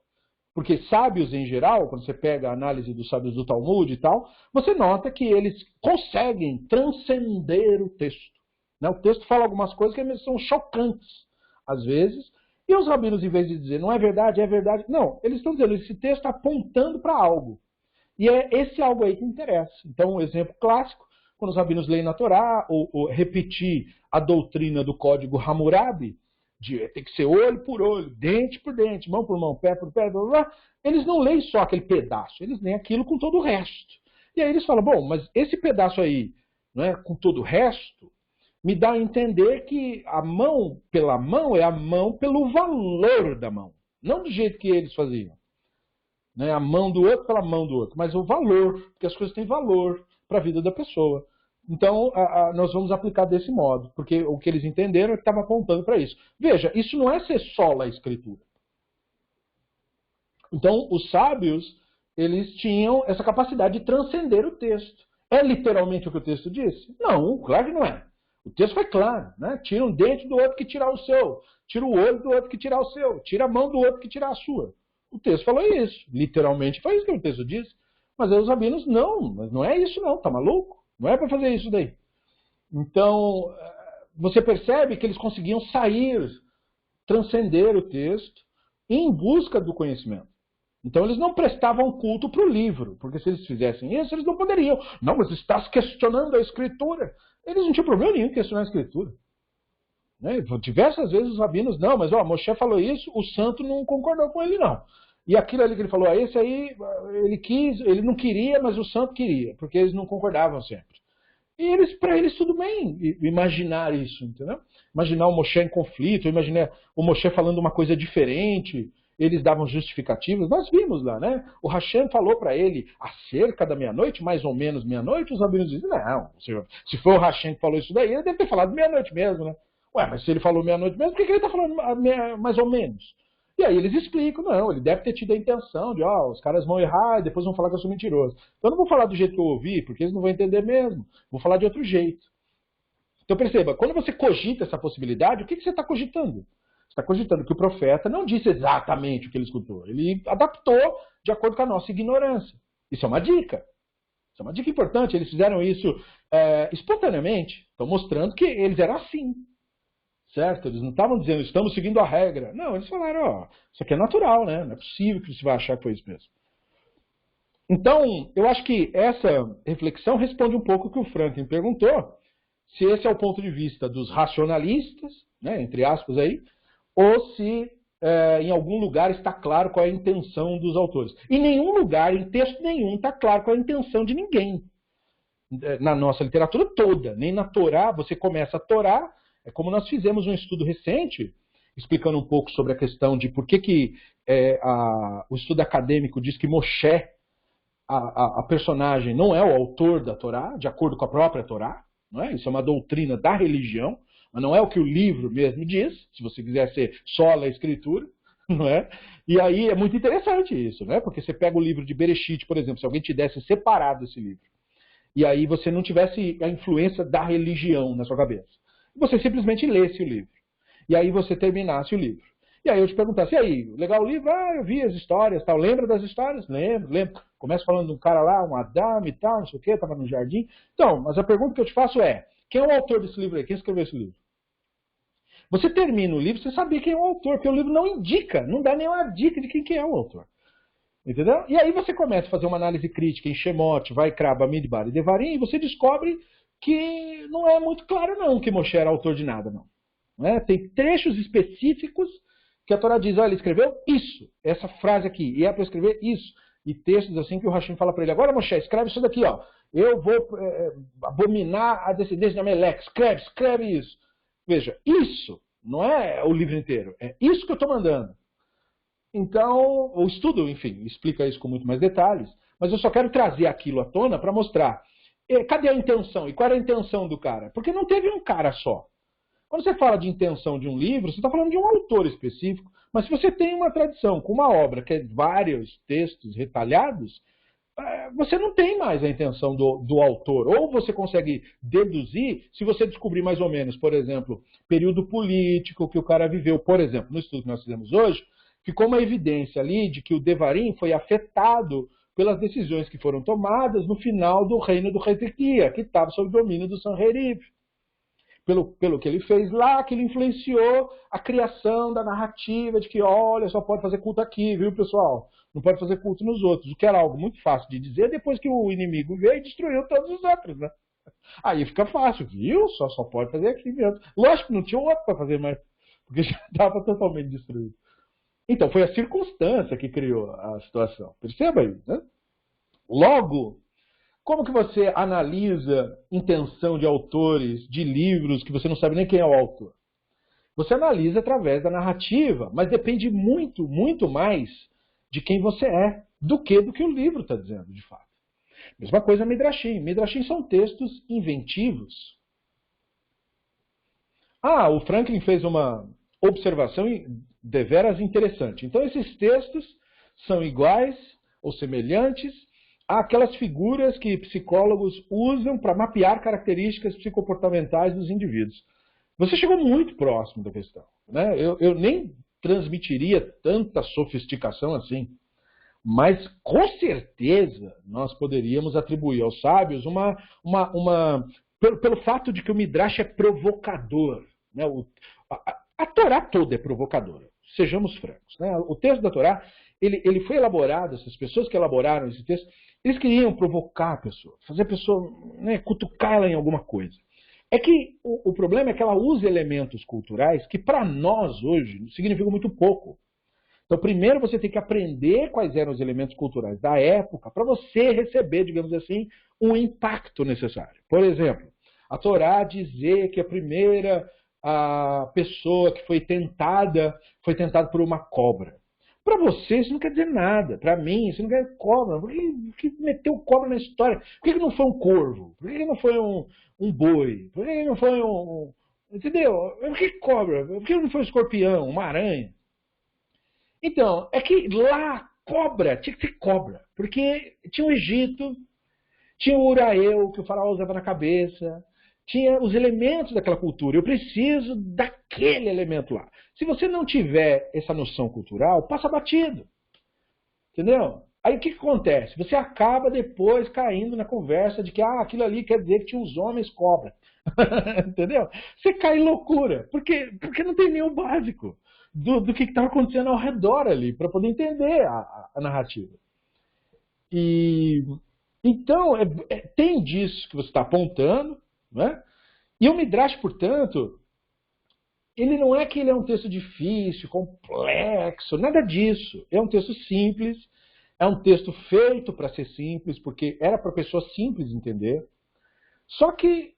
Speaker 1: Porque sábios em geral, quando você pega a análise dos sábios do Talmud e tal, você nota que eles conseguem transcender o texto. Né? O texto fala algumas coisas que são chocantes, às vezes, e os rabinos, em vez de dizer não é verdade, é verdade, não, eles estão dizendo esse texto está apontando para algo. E é esse algo aí que interessa. Então, um exemplo clássico, quando os rabinos leem na Torá, ou repetir a doutrina do código Hammurabi, tem que ser olho por olho, dente por dente, mão por mão, pé por pé, blá, blá, blá. Eles não leem só aquele pedaço, eles leem aquilo com todo o resto. E aí eles falam, bom, mas esse pedaço aí, né, com todo o resto, me dá a entender que a mão pela mão é a mão pelo valor da mão, não do jeito que eles faziam. Né, a mão do outro pela mão do outro, mas o valor, porque as coisas têm valor para a vida da pessoa. Então, nós vamos aplicar desse modo, porque o que eles entenderam é que estava apontando para isso. Veja, isso não é ser só a escritura. Então, os sábios, eles tinham essa capacidade de transcender o texto. É literalmente o que o texto disse? Não, claro que não é. O texto foi claro, né? Tira um dente do outro que tirar o seu, tira o olho do outro que tirar o seu, tira a mão do outro que tirar a sua. O texto falou isso, literalmente foi isso que o texto disse. Mas aí os rabinos, não, mas não é isso não, tá maluco? Não é para fazer isso daí. Então, você percebe que eles conseguiam sair transcender o texto em busca do conhecimento. Então eles não prestavam culto para o livro, porque se eles fizessem isso, eles não poderiam. Não, mas estás questionando a escritura. Eles não tinham problema nenhum em questionar a escritura. Né? Diversas vezes os rabinos, não, mas Moshe falou isso, o santo não concordou com ele não. E aquilo ali que ele falou, esse aí, ele não queria, mas o santo queria, porque eles não concordavam sempre. E para eles tudo bem imaginar isso, entendeu? Imaginar o Moshe em conflito, imaginar o Moshe falando uma coisa diferente, eles davam justificativas. Nós vimos lá, né? O Hashem falou para ele acerca da meia-noite, mais ou menos meia-noite, os rabinos dizem, não, se foi o Hashem que falou isso daí, ele deve ter falado meia-noite mesmo, né? Ué, mas se ele falou meia-noite mesmo, por que ele está falando mais ou menos? E aí eles explicam, não, ele deve ter tido a intenção de, os caras vão errar e depois vão falar que eu sou mentiroso. Então eu não vou falar do jeito que eu ouvi, porque eles não vão entender mesmo. Vou falar de outro jeito. Então perceba, quando você cogita essa possibilidade, o que você está cogitando? Você está cogitando que o profeta não disse exatamente o que ele escutou. Ele adaptou de acordo com a nossa ignorância. Isso é uma dica. Isso é uma dica importante. Eles fizeram isso espontaneamente. Estão mostrando que eles eram assim. Certo? Eles não estavam dizendo, estamos seguindo a regra. Não, eles falaram, isso aqui é natural, né? Não é possível que você vai achar que foi isso mesmo. Então, eu acho que essa reflexão responde um pouco o que o Franklin perguntou, se esse é o ponto de vista dos racionalistas, né, entre aspas aí, ou se em algum lugar está claro qual é a intenção dos autores. Em nenhum lugar, em texto nenhum, está claro qual é a intenção de ninguém. Na nossa literatura toda, nem na Torá, você começa a Torá. É como nós fizemos um estudo recente, explicando um pouco sobre a questão de por que o estudo acadêmico diz que Moshe, a personagem, não é o autor da Torá, de acordo com a própria Torá. Não é? Isso é uma doutrina da religião, mas não é o que o livro mesmo diz, se você quiser ser só a escritura. Não é? E aí é muito interessante isso, né? Porque você pega o livro de Bereshit, por exemplo, se alguém te desse separado esse livro, e aí você não tivesse a influência da religião na sua cabeça. Você simplesmente lesse o livro. E aí você terminasse o livro. E aí eu te perguntasse, e aí, legal o livro? Eu vi as histórias, tal. Lembra das histórias? Lembro. Começa falando de um cara lá, um Adão e tal, não sei o quê, estava no jardim. Então, mas a pergunta que eu te faço é, quem é o autor desse livro aí? Quem escreveu esse livro? Você termina o livro, você sabia quem é o autor, porque o livro não indica, não dá nenhuma dica de quem é o autor. Entendeu? E aí você começa a fazer uma análise crítica em Shemot, Vaikra, Bamidbar e Devarim, e você descobre que não é muito claro não que Moshe era autor de nada, não. Tem trechos específicos que a Torá diz, olha, ele escreveu isso, essa frase aqui, e é para escrever isso. E textos assim que o Hashem fala para ele, agora Moshe, escreve isso daqui, ó. Eu vou abominar a descendência de Ameleque, escreve isso. Veja, isso não é o livro inteiro, é isso que eu estou mandando. Então, o estudo, enfim, explica isso com muito mais detalhes, mas eu só quero trazer aquilo à tona para mostrar cadê a intenção? E qual era a intenção do cara? Porque não teve um cara só. Quando você fala de intenção de um livro, você está falando de um autor específico, mas se você tem uma tradição com uma obra que é vários textos retalhados, você não tem mais a intenção do autor. Ou você consegue deduzir, se você descobrir mais ou menos, por exemplo, período político que o cara viveu. Por exemplo, no estudo que nós fizemos hoje, ficou uma evidência ali de que o Devarim foi afetado pelas decisões que foram tomadas no final do reino do Hezequiah, que estava sob o domínio do Sanherib. Pelo que ele fez lá, que ele influenciou a criação da narrativa de que, olha, só pode fazer culto aqui, viu, pessoal? Não pode fazer culto nos outros, o que era algo muito fácil de dizer depois que o inimigo veio e destruiu todos os outros, né? Aí fica fácil, viu? Só pode fazer aqui mesmo. Lógico que não tinha outro para fazer mais, porque já estava totalmente destruído. Então, foi a circunstância que criou a situação. Perceba aí, né? Logo, como que você analisa intenção de autores, de livros, que você não sabe nem quem é o autor? Você analisa através da narrativa, mas depende muito, muito mais de quem você é, do que o livro está dizendo, de fato. Mesma coisa Midrashim. Midrashim são textos inventivos. O Franklin fez uma observação deveras interessante. Então, esses textos são iguais ou semelhantes àquelas figuras que psicólogos usam para mapear características psicocomportamentais dos indivíduos. Você chegou muito próximo da questão, né? Eu nem transmitiria tanta sofisticação assim, mas com certeza nós poderíamos atribuir aos sábios pelo fato de que o Midrash é provocador, né? A Torá toda é provocadora, sejamos francos, né? O texto da Torá, ele foi elaborado, essas pessoas que elaboraram esse texto, eles queriam provocar a pessoa, fazer a pessoa, né, cutucar ela em alguma coisa. É que o problema é que ela usa elementos culturais que para nós hoje significam muito pouco. Então, primeiro você tem que aprender quais eram os elementos culturais da época para você receber, digamos assim, um impacto necessário. Por exemplo, a Torá dizer que a pessoa que foi tentada por uma cobra. Para você isso não quer dizer nada. Para mim isso não quer dizer cobra. Por que meteu cobra na história? Por que não foi um corvo? Por que não foi um boi? Por que não foi entendeu? Por que cobra? Por que não foi um escorpião, uma aranha? Então, é que lá cobra tinha que ser cobra. Porque tinha o Egito, tinha o Uraeu que o faraó usava na cabeça, tinha os elementos daquela cultura. Eu preciso daquele elemento lá. Se você não tiver essa noção cultural, passa batido. Entendeu? Aí o que acontece? Você acaba depois caindo na conversa de que aquilo ali quer dizer que tinha uns homens cobra. Entendeu? Você cai em loucura. Porque não tem nenhum básico do que estava acontecendo ao redor ali, para poder entender a narrativa. Então, tem disso que você está apontando, né? E o Midrash, portanto, ele não é que ele é um texto difícil, complexo, nada disso. É um texto simples, é um texto feito para ser simples, porque era para a pessoa simples entender. Só que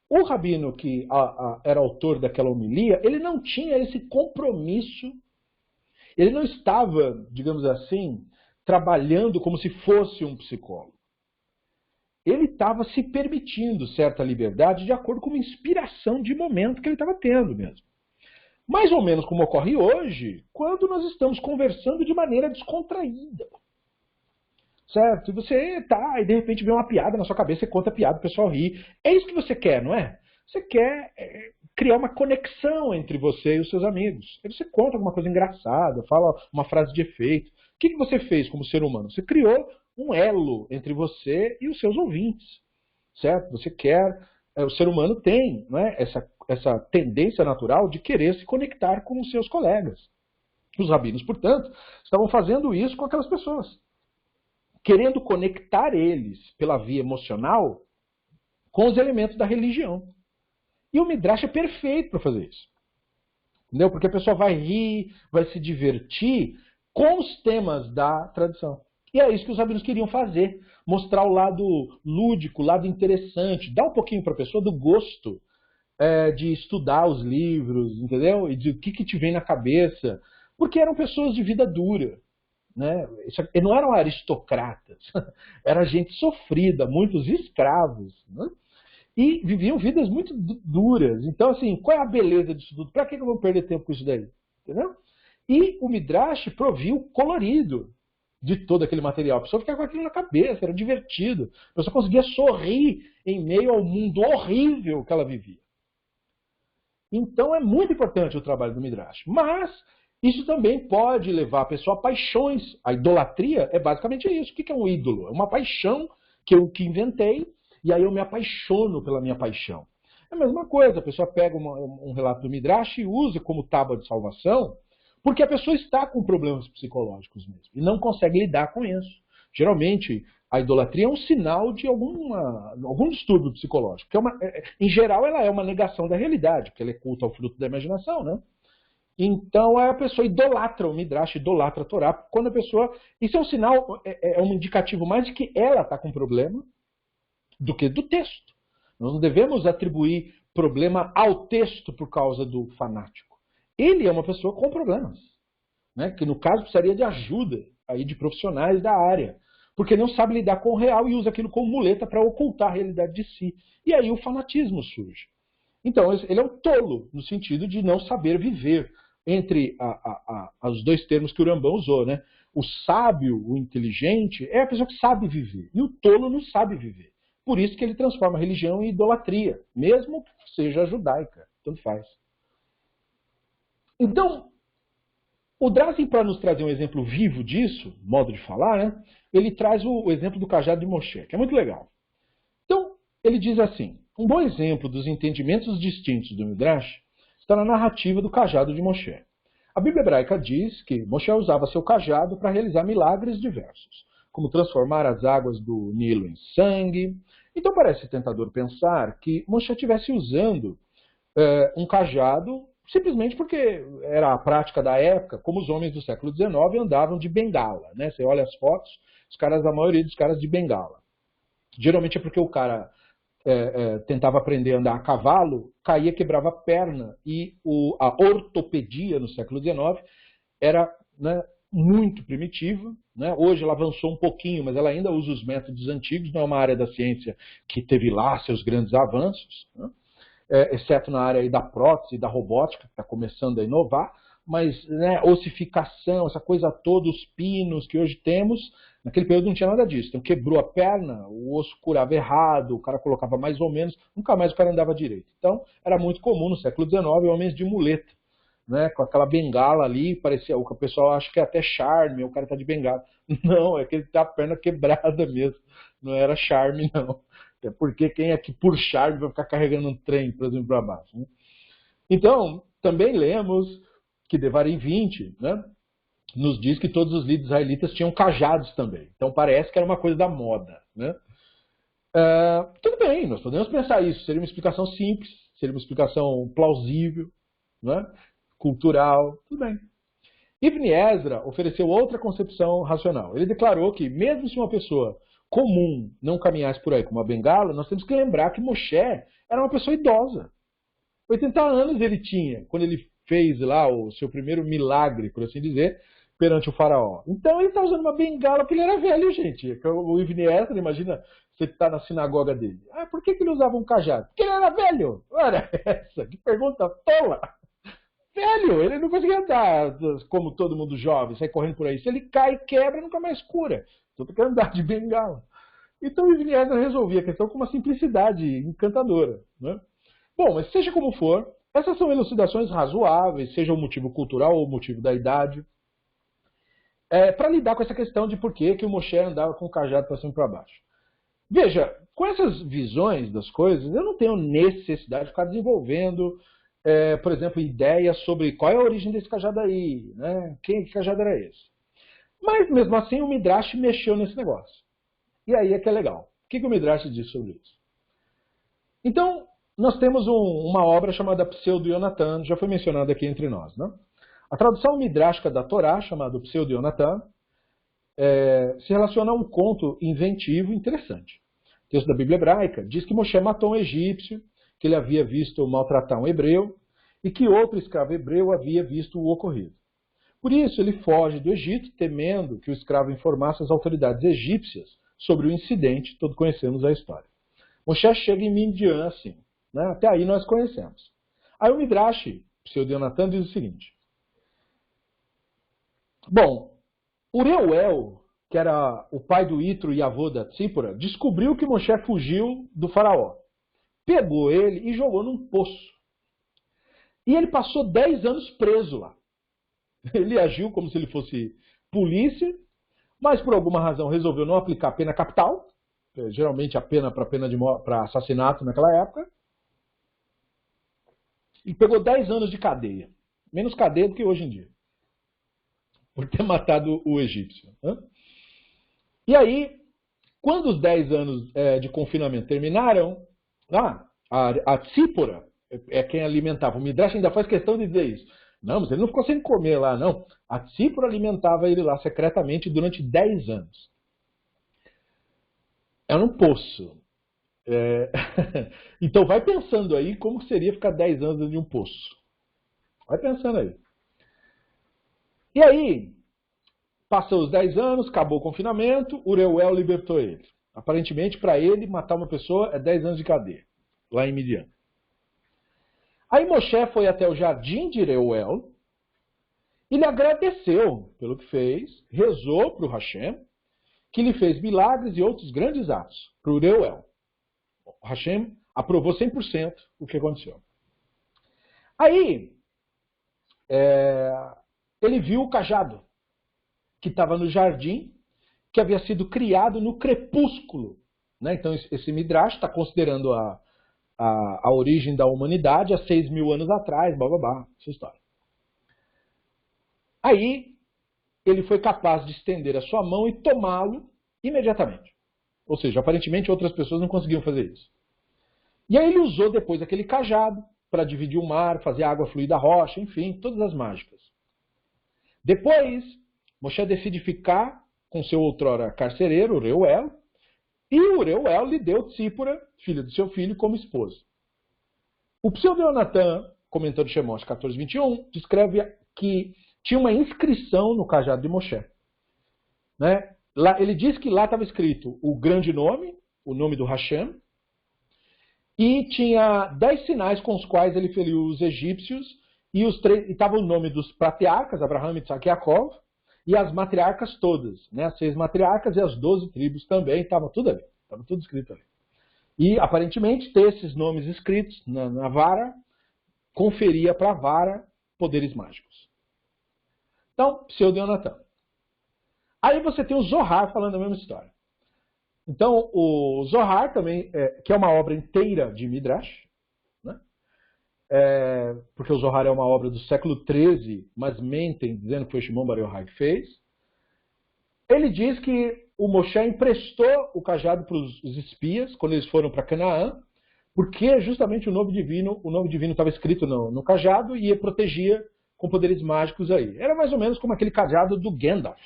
Speaker 1: o rabino que era autor daquela homilia, ele não tinha esse compromisso, ele não estava, digamos assim, trabalhando como se fosse um psicólogo. Ele estava se permitindo certa liberdade de acordo com uma inspiração de momento que ele estava tendo mesmo. Mais ou menos como ocorre hoje, quando nós estamos conversando de maneira descontraída. Certo? E você e de repente vem uma piada na sua cabeça, você conta a piada, o pessoal ri. É isso que você quer, não é? Você quer criar uma conexão entre você e os seus amigos. Aí você conta alguma coisa engraçada, fala uma frase de efeito. O que você fez como ser humano? Você criou um elo entre você e os seus ouvintes. Certo? Você quer... o ser humano tem, não é, essa tendência natural de querer se conectar com os seus colegas. Os rabinos, portanto, estavam fazendo isso com aquelas pessoas. Querendo conectar eles pela via emocional com os elementos da religião. E o Midrash é perfeito para fazer isso. Entendeu? Porque a pessoa vai rir, vai se divertir com os temas da tradição. E é isso que os rabinos queriam fazer. Mostrar o lado lúdico, o lado interessante. Dar um pouquinho para a pessoa do gosto de estudar os livros, entendeu? E de o que te vem na cabeça. Porque eram pessoas de vida dura. Né? Não eram aristocratas, era gente sofrida, muitos escravos, né? E viviam vidas muito duras. Então, assim, qual é a beleza disso tudo? Para que eu vou perder tempo com isso daí? Entendeu? E o Midrash provia o colorido de todo aquele material. A pessoa ficava com aquilo na cabeça, era divertido. A pessoa conseguia sorrir em meio ao mundo horrível que ela vivia. Então é muito importante o trabalho do Midrash. Mas isso também pode levar a pessoa a paixões. A idolatria é basicamente isso. O que é um ídolo? É uma paixão que eu inventei e aí eu me apaixono pela minha paixão. É a mesma coisa. A pessoa pega um relato do Midrash e usa como tábua de salvação porque a pessoa está com problemas psicológicos mesmo e não consegue lidar com isso. Geralmente, a idolatria é um sinal de algum distúrbio psicológico. Em geral, ela é uma negação da realidade, porque ela é culto ao fruto da imaginação, né? Então a pessoa idolatra o Midrash, idolatra a Torá, quando a pessoa... Isso é um sinal, é um indicativo mais de que ela está com problema do que do texto. Nós não devemos atribuir problema ao texto por causa do fanático. Ele é uma pessoa com problemas, né? Que no caso precisaria de ajuda aí de profissionais da área, porque não sabe lidar com o real e usa aquilo como muleta para ocultar a realidade de si. E aí o fanatismo surge. Então ele é um tolo, no sentido de não saber viver. Entre os dois termos que o Rambam usou, né? O sábio, o inteligente, é a pessoa que sabe viver. E o tolo não sabe viver. Por isso que ele transforma a religião em idolatria, mesmo que seja judaica. Tanto faz. Então, o Drazen, para nos trazer um exemplo vivo disso, modo de falar, né? Ele traz o exemplo do cajado de Moshe, que é muito legal. Então, ele diz assim, um bom exemplo dos entendimentos distintos do Midrash está na narrativa do cajado de Moshe. A Bíblia hebraica diz que Moshe usava seu cajado para realizar milagres diversos, como transformar as águas do Nilo em sangue. Então parece tentador pensar que Moshe estivesse usando um cajado simplesmente porque era a prática da época, como os homens do século XIX andavam de bengala, né? Você olha as fotos, a maioria dos caras de bengala. Geralmente é porque o cara tentava aprender a andar a cavalo, caía, quebrava a perna, e a ortopedia no século XIX era, né, muito primitiva, né? Hoje ela avançou um pouquinho, mas ela ainda usa os métodos antigos, não é uma área da ciência que teve lá seus grandes avanços, né? Exceto na área aí da prótese e da robótica, que está começando a inovar, mas, né, ossificação, essa coisa toda, os pinos que hoje temos, naquele período não tinha nada disso. Então quebrou a perna, o osso curava errado, o cara colocava mais ou menos, nunca mais o cara andava direito. Então era muito comum no século XIX homens de muleta, né, com aquela bengala ali, parecia, o pessoal acha que é até charme, o cara está de bengala. Não, é que ele está a perna quebrada mesmo, não era charme não. Até porque quem é que por charme vai ficar carregando um trem, por exemplo, para baixo, né? Então, também lemos que Devarim 20, né, nos diz que todos os líderes israelitas tinham cajados também. Então parece que era uma coisa da moda, né? Tudo bem, nós podemos pensar isso. Seria uma explicação simples, seria uma explicação plausível, né, cultural, tudo bem. Ibn Ezra ofereceu outra concepção racional. Ele declarou que mesmo se uma pessoa comum não caminhasse por aí com uma bengala, nós temos que lembrar que Moshe era uma pessoa idosa. 80 anos ele tinha, quando ele fez lá o seu primeiro milagre, por assim dizer, perante o faraó. Então ele está usando uma bengala porque ele era velho, gente. O Ibn Ezra, imagina, você está na sinagoga dele. Ah, por que ele usava um cajado? Porque ele era velho. Olha essa, que pergunta tola. Velho, ele não conseguia andar como todo mundo jovem, sair correndo por aí. Se ele cai, quebra, nunca mais cura. Então tem que andar de bengala. Então o Ibn Ezra resolvia a questão com uma simplicidade encantadora, né? Bom, mas seja como for, essas são elucidações razoáveis, seja o motivo cultural ou o motivo da idade, para lidar com essa questão de por que o Moshe andava com o cajado para cima e para baixo. Veja, com essas visões das coisas, eu não tenho necessidade de ficar desenvolvendo, por exemplo, ideias sobre qual é a origem desse cajado aí, né? Que cajado era esse? Mas, mesmo assim, o Midrash mexeu nesse negócio. E aí é que é legal. O que o Midrash diz sobre isso? Então, nós temos uma obra chamada Pseudo-Yonatan, já foi mencionada aqui entre nós, né? A tradução midráshca da Torá, chamada Pseudo-Yonatan, se relaciona a um conto inventivo interessante. O texto da Bíblia hebraica diz que Moshe matou um egípcio, que ele havia visto maltratar um hebreu, e que outro escravo hebreu havia visto o ocorrido. Por isso, ele foge do Egito, temendo que o escravo informasse as autoridades egípcias sobre o incidente, todos conhecemos a história. Moshe chega em Midian assim, né? Até aí nós conhecemos. Aí o Midrash, Pseudo-Yonatan, diz o seguinte. Bom, Ureuel, que era o pai do Itro e avô da Tzípora, descobriu que Moshe fugiu do faraó. Pegou ele e jogou num poço. E ele passou 10 anos preso lá. Ele agiu como se ele fosse polícia, mas por alguma razão resolveu não aplicar pena capital, geralmente a pena para assassinato naquela época, e pegou 10 anos de cadeia. Menos cadeia do que hoje em dia, por ter matado o egípcio. E aí, quando os 10 anos de confinamento terminaram, a Tzípora é quem alimentava. O Midrash ainda faz questão de dizer isso. Não, mas ele não ficou sem comer lá, não. A Tzípora alimentava ele lá secretamente durante 10 anos. Era um poço. Então vai pensando aí como seria ficar 10 anos dentro de um poço. Vai pensando aí. E aí, passou os 10 anos, acabou o confinamento, Ureuel libertou ele. Aparentemente, para ele, matar uma pessoa é 10 anos de cadeia, lá em Midian. Aí Moshe foi até o jardim de Ureuel, e lhe agradeceu pelo que fez, rezou para o Hashem, que lhe fez milagres e outros grandes atos para o Ureuel. O Hashem aprovou 100% o que aconteceu. Aí, ele viu o cajado, que estava no jardim, que havia sido criado no crepúsculo, né? Então esse Midrash está considerando a origem da humanidade há 6.000 anos atrás, blá blá blá, essa história. Aí, ele foi capaz de estender a sua mão e tomá-lo imediatamente. Ou seja, aparentemente outras pessoas não conseguiam fazer isso. E aí ele usou depois aquele cajado para dividir o mar, fazer a água fluir da rocha, enfim, todas as mágicas. Depois, Moshe decide ficar com seu outrora carcereiro, Reuel, e o Reuel lhe deu Tzípora, filha do seu filho, como esposa. O pseudo-Yonatan, comentando Shemot 14:21, descreve que tinha uma inscrição no cajado de Moshe. Né? Lá, ele diz que lá estava escrito o grande nome, o nome do Hashem, e tinha 10 sinais com os quais ele feriu os egípcios, e estava o nome dos patriarcas, Abraham, Isaac e Jacob, e as matriarcas todas, né? As 6 matriarcas e as 12 tribos também, estava tudo ali, estava tudo escrito ali. E aparentemente ter esses nomes escritos na vara conferia para a vara poderes mágicos. Então, pseudo-Yonatan. Aí você tem o Zohar falando a mesma história. Então, o Zohar também, que é uma obra inteira de Midrash, né? Porque o Zohar é uma obra do século XIII, mas mentem dizendo que foi Shimon Bar Yochai que fez. Ele diz que o Moshe emprestou o cajado para os espias, quando eles foram para Canaã, porque justamente o nome divino estava escrito no cajado e protegia com poderes mágicos aí. Era mais ou menos como aquele cajado do Gandalf,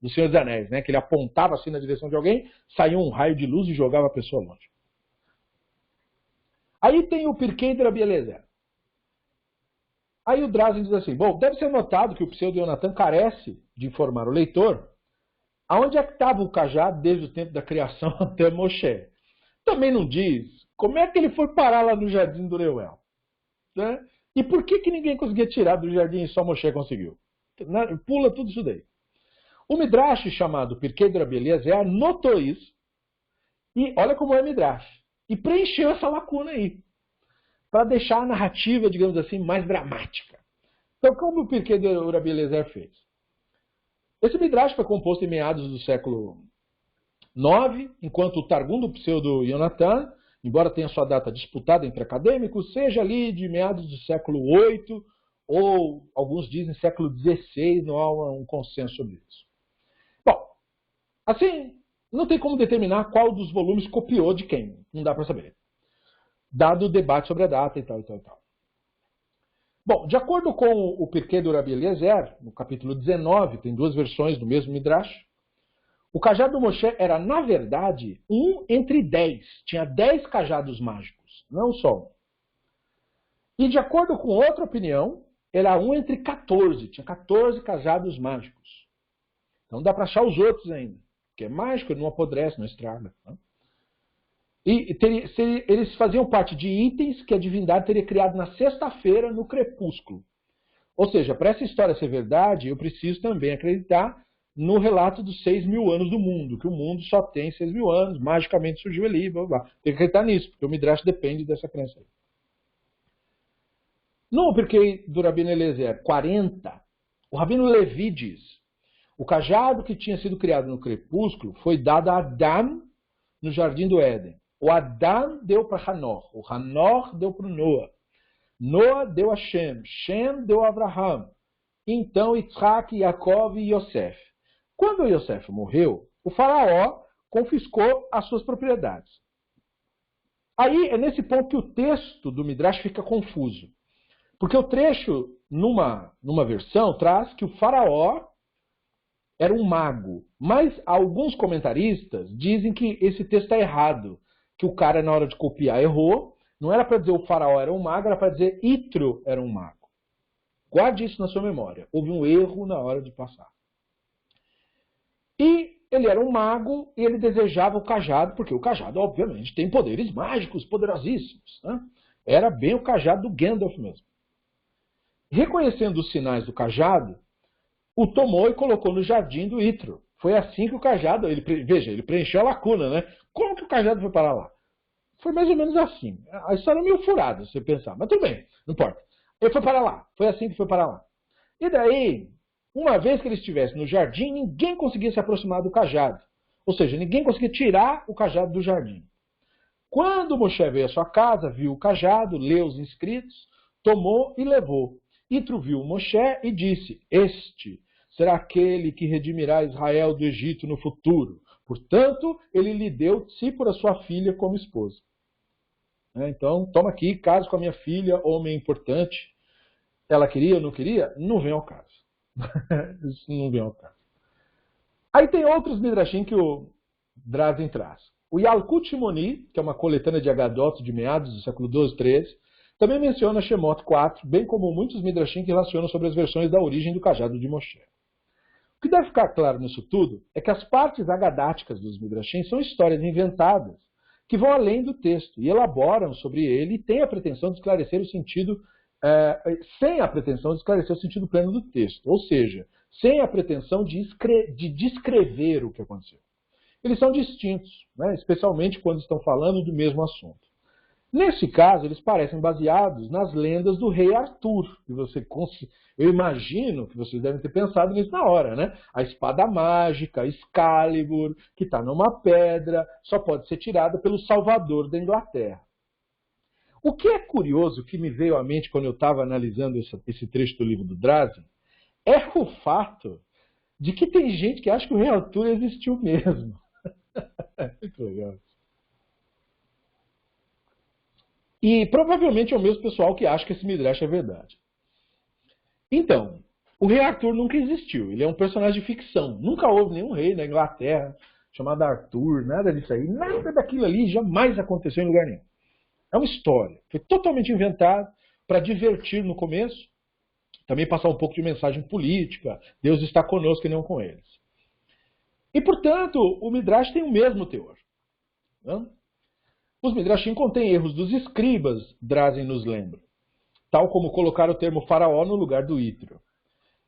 Speaker 1: do Senhor dos Anéis, né? Que ele apontava assim na direção de alguém, saía um raio de luz e jogava a pessoa longe. Aí tem o Pirkei de Rabi Eliezer. Aí o Drazen diz assim, bom, deve ser notado que o pseudo-Yonatan carece de informar o leitor aonde é que estava o cajado desde o tempo da criação até Moshe. Também não diz como é que ele foi parar lá no jardim do Reuel. Né? E por que ninguém conseguia tirar do jardim e só Moshe conseguiu? Pula tudo isso daí. O Midrash chamado Pirkei de Rabi Eliezer notou isso, e olha como é Midrash, e preencheu essa lacuna aí, para deixar a narrativa, digamos assim, mais dramática. Então, como o Pirkei de Rabi Eliezer fez? Esse Midrash foi composto em meados do século IX, enquanto o Targum do pseudo-Yonatan, embora tenha sua data disputada entre acadêmicos, seja ali de meados do século VIII, ou alguns dizem século XVI, não há um consenso sobre isso. Bom, assim, não tem como determinar qual dos volumes copiou de quem, não dá para saber, dado o debate sobre a data e tal, e tal, e tal. Bom, de acordo com o Pirkei do Rabi Eliezer, no capítulo 19, tem 2 versões do mesmo Midrash, o cajado do Moshe era, na verdade, 1 entre 10. Tinha 10 cajados mágicos, não só um. E de acordo com outra opinião, era 1 entre 14. Tinha 14 cajados mágicos. Então dá para achar os outros ainda. Porque é mágico, ele não apodrece, não estraga. Né? E eles faziam parte de itens que a divindade teria criado na sexta-feira, no crepúsculo. Ou seja, para essa história ser verdade, eu preciso também acreditar no relato dos 6.000 anos do mundo, que o mundo só tem 6.000 anos, magicamente surgiu ali, blá, blá. Tem que acreditar nisso, porque o Midrash depende dessa crença aí. No Pirkei do Rabino Eliezer 40, o Rabino Levi diz, o cajado que tinha sido criado no crepúsculo foi dado a Adão no Jardim do Éden. O Adão deu para Hanor, o Hanor deu para o Noah. Noah deu a Shem, Shem deu a Abraham. Então Yitzhak, Yaakov e Yosef. Quando Yosef morreu, o faraó confiscou as suas propriedades. Aí é nesse ponto que o texto do Midrash fica confuso. Porque o trecho, numa versão, traz que o faraó era um mago. Mas alguns comentaristas dizem que esse texto está errado. Que o cara, na hora de copiar, errou. Não era para dizer o faraó era um mago, era para dizer Itro era um mago. Guarde isso na sua memória. Houve um erro na hora de passar. E ele era um mago e ele desejava o cajado, porque o cajado, obviamente, tem poderes mágicos poderosíssimos. Né? Era bem o cajado do Gandalf mesmo. Reconhecendo os sinais do cajado, o tomou e colocou no jardim do Itro. Foi assim que o cajado, veja, ele preencheu a lacuna, né? Como que o cajado foi parar lá? Foi mais ou menos assim. A história é meio furada, se você pensar, mas tudo bem, não importa. Ele foi parar lá, foi assim que foi parar lá. E daí, uma vez que ele estivesse no jardim, ninguém conseguia se aproximar do cajado. Ou seja, ninguém conseguia tirar o cajado do jardim. Quando Moshe veio à sua casa, viu o cajado, leu os inscritos, tomou e levou. Introviu Moshe e disse: Este será aquele que redimirá Israel do Egito no futuro. Portanto, ele lhe deu Tzipora, sua filha, como esposa. Então, toma aqui, caso com a minha filha, homem importante. Ela queria ou não queria? Não vem ao caso. Isso não vem ao caso. Aí tem outros midrashim que o Drazen traz. O Yalkut Shimoni, que é uma coletânea de Agadot de meados do século XII, XIII, também menciona Shemot 4, bem como muitos midrashim que relacionam sobre as versões da origem do cajado de Moshe. O que deve ficar claro nisso tudo é que as partes agadáticas dos midrashim são histórias inventadas que vão além do texto e elaboram sobre ele e têm a pretensão de esclarecer o sentido, sem a pretensão de esclarecer o sentido pleno do texto, ou seja, sem a pretensão de descrever o que aconteceu. Eles são distintos, né, especialmente quando estão falando do mesmo assunto. Nesse caso, eles parecem baseados nas lendas do rei Arthur. Eu imagino que vocês devem ter pensado nisso na hora, né? A espada mágica, Excalibur, que está numa pedra, só pode ser tirada pelo Salvador da Inglaterra. O que é curioso, que me veio à mente quando eu estava analisando esse trecho do livro do Drazen, é o fato de que tem gente que acha que o rei Arthur existiu mesmo. Muito legal. E provavelmente é o mesmo pessoal que acha que esse Midrash é verdade. Então, o rei Arthur nunca existiu. Ele é um personagem de ficção. Nunca houve nenhum rei na Inglaterra chamado Arthur, nada disso aí. Nada daquilo ali jamais aconteceu em lugar nenhum. É uma história. Foi totalmente inventado para divertir no começo. Também passar um pouco de mensagem política. Deus está conosco e não com eles. E, portanto, o Midrash tem o mesmo teor. Não? Os Midrashim contêm erros dos escribas, Drazen nos lembra, tal como colocar o termo faraó no lugar do Ítrio.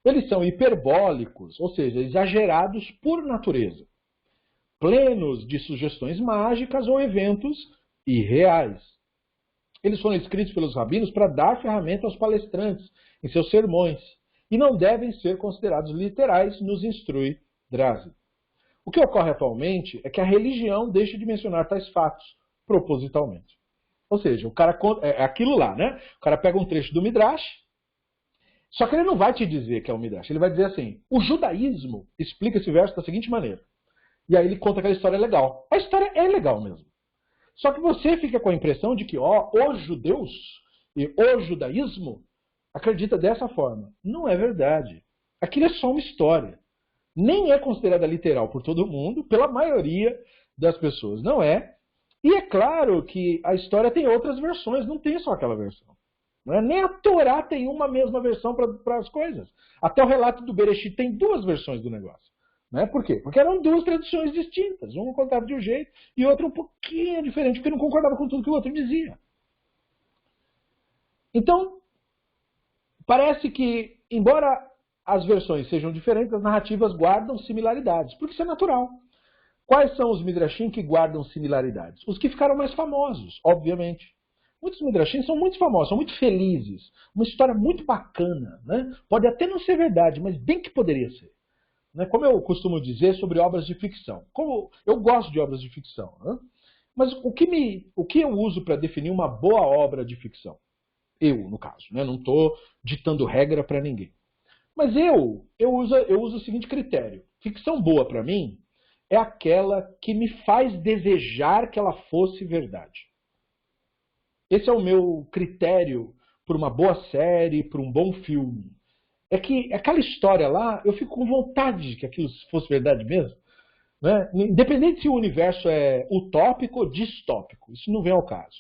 Speaker 1: Eles são hiperbólicos, ou seja, exagerados por natureza, plenos de sugestões mágicas ou eventos irreais. Eles foram escritos pelos rabinos para dar ferramenta aos palestrantes em seus sermões e não devem ser considerados literais, nos instrui Drazen. O que ocorre atualmente é que a religião deixa de mencionar tais fatos, propositalmente. Ou seja, o cara é aquilo lá, né? O cara pega um trecho do Midrash, só que ele não vai te dizer que é um Midrash. Ele vai dizer assim: o judaísmo explica esse verso da seguinte maneira. E aí ele conta aquela história legal. A história é legal mesmo. Só que você fica com a impressão de que os judeus e o judaísmo acredita dessa forma. Não é verdade. Aquilo é só uma história. Nem é considerada literal por todo mundo, pela maioria das pessoas. Não é. E é claro que a história tem outras versões, não tem só aquela versão. Não é? Nem a Torá tem uma mesma versão para as coisas. Até o relato do Bereshit tem duas versões do negócio. Não é? Por quê? Porque eram duas tradições distintas. Uma contava de um jeito e outra um pouquinho diferente, porque não concordava com tudo que o outro dizia. Então, parece que, embora as versões sejam diferentes, as narrativas guardam similaridades, porque isso é natural. Quais são os midrashim que guardam similaridades? Os que ficaram mais famosos, obviamente. Muitos midrashim são muito famosos, são muito felizes. Uma história muito bacana. Né? Pode até não ser verdade, mas bem que poderia ser. Né? Como eu costumo dizer sobre obras de ficção. Como eu gosto de obras de ficção. Né? Mas o que eu uso para definir uma boa obra de ficção? Eu, no caso. Né? Não estou ditando regra para ninguém. Mas eu uso o seguinte critério. Ficção boa para mim é aquela que me faz desejar que ela fosse verdade. Esse é o meu critério por uma boa série, por um bom filme. É que aquela história lá, eu fico com vontade de que aquilo fosse verdade mesmo. Né? Independente se o universo é utópico ou distópico, isso não vem ao caso.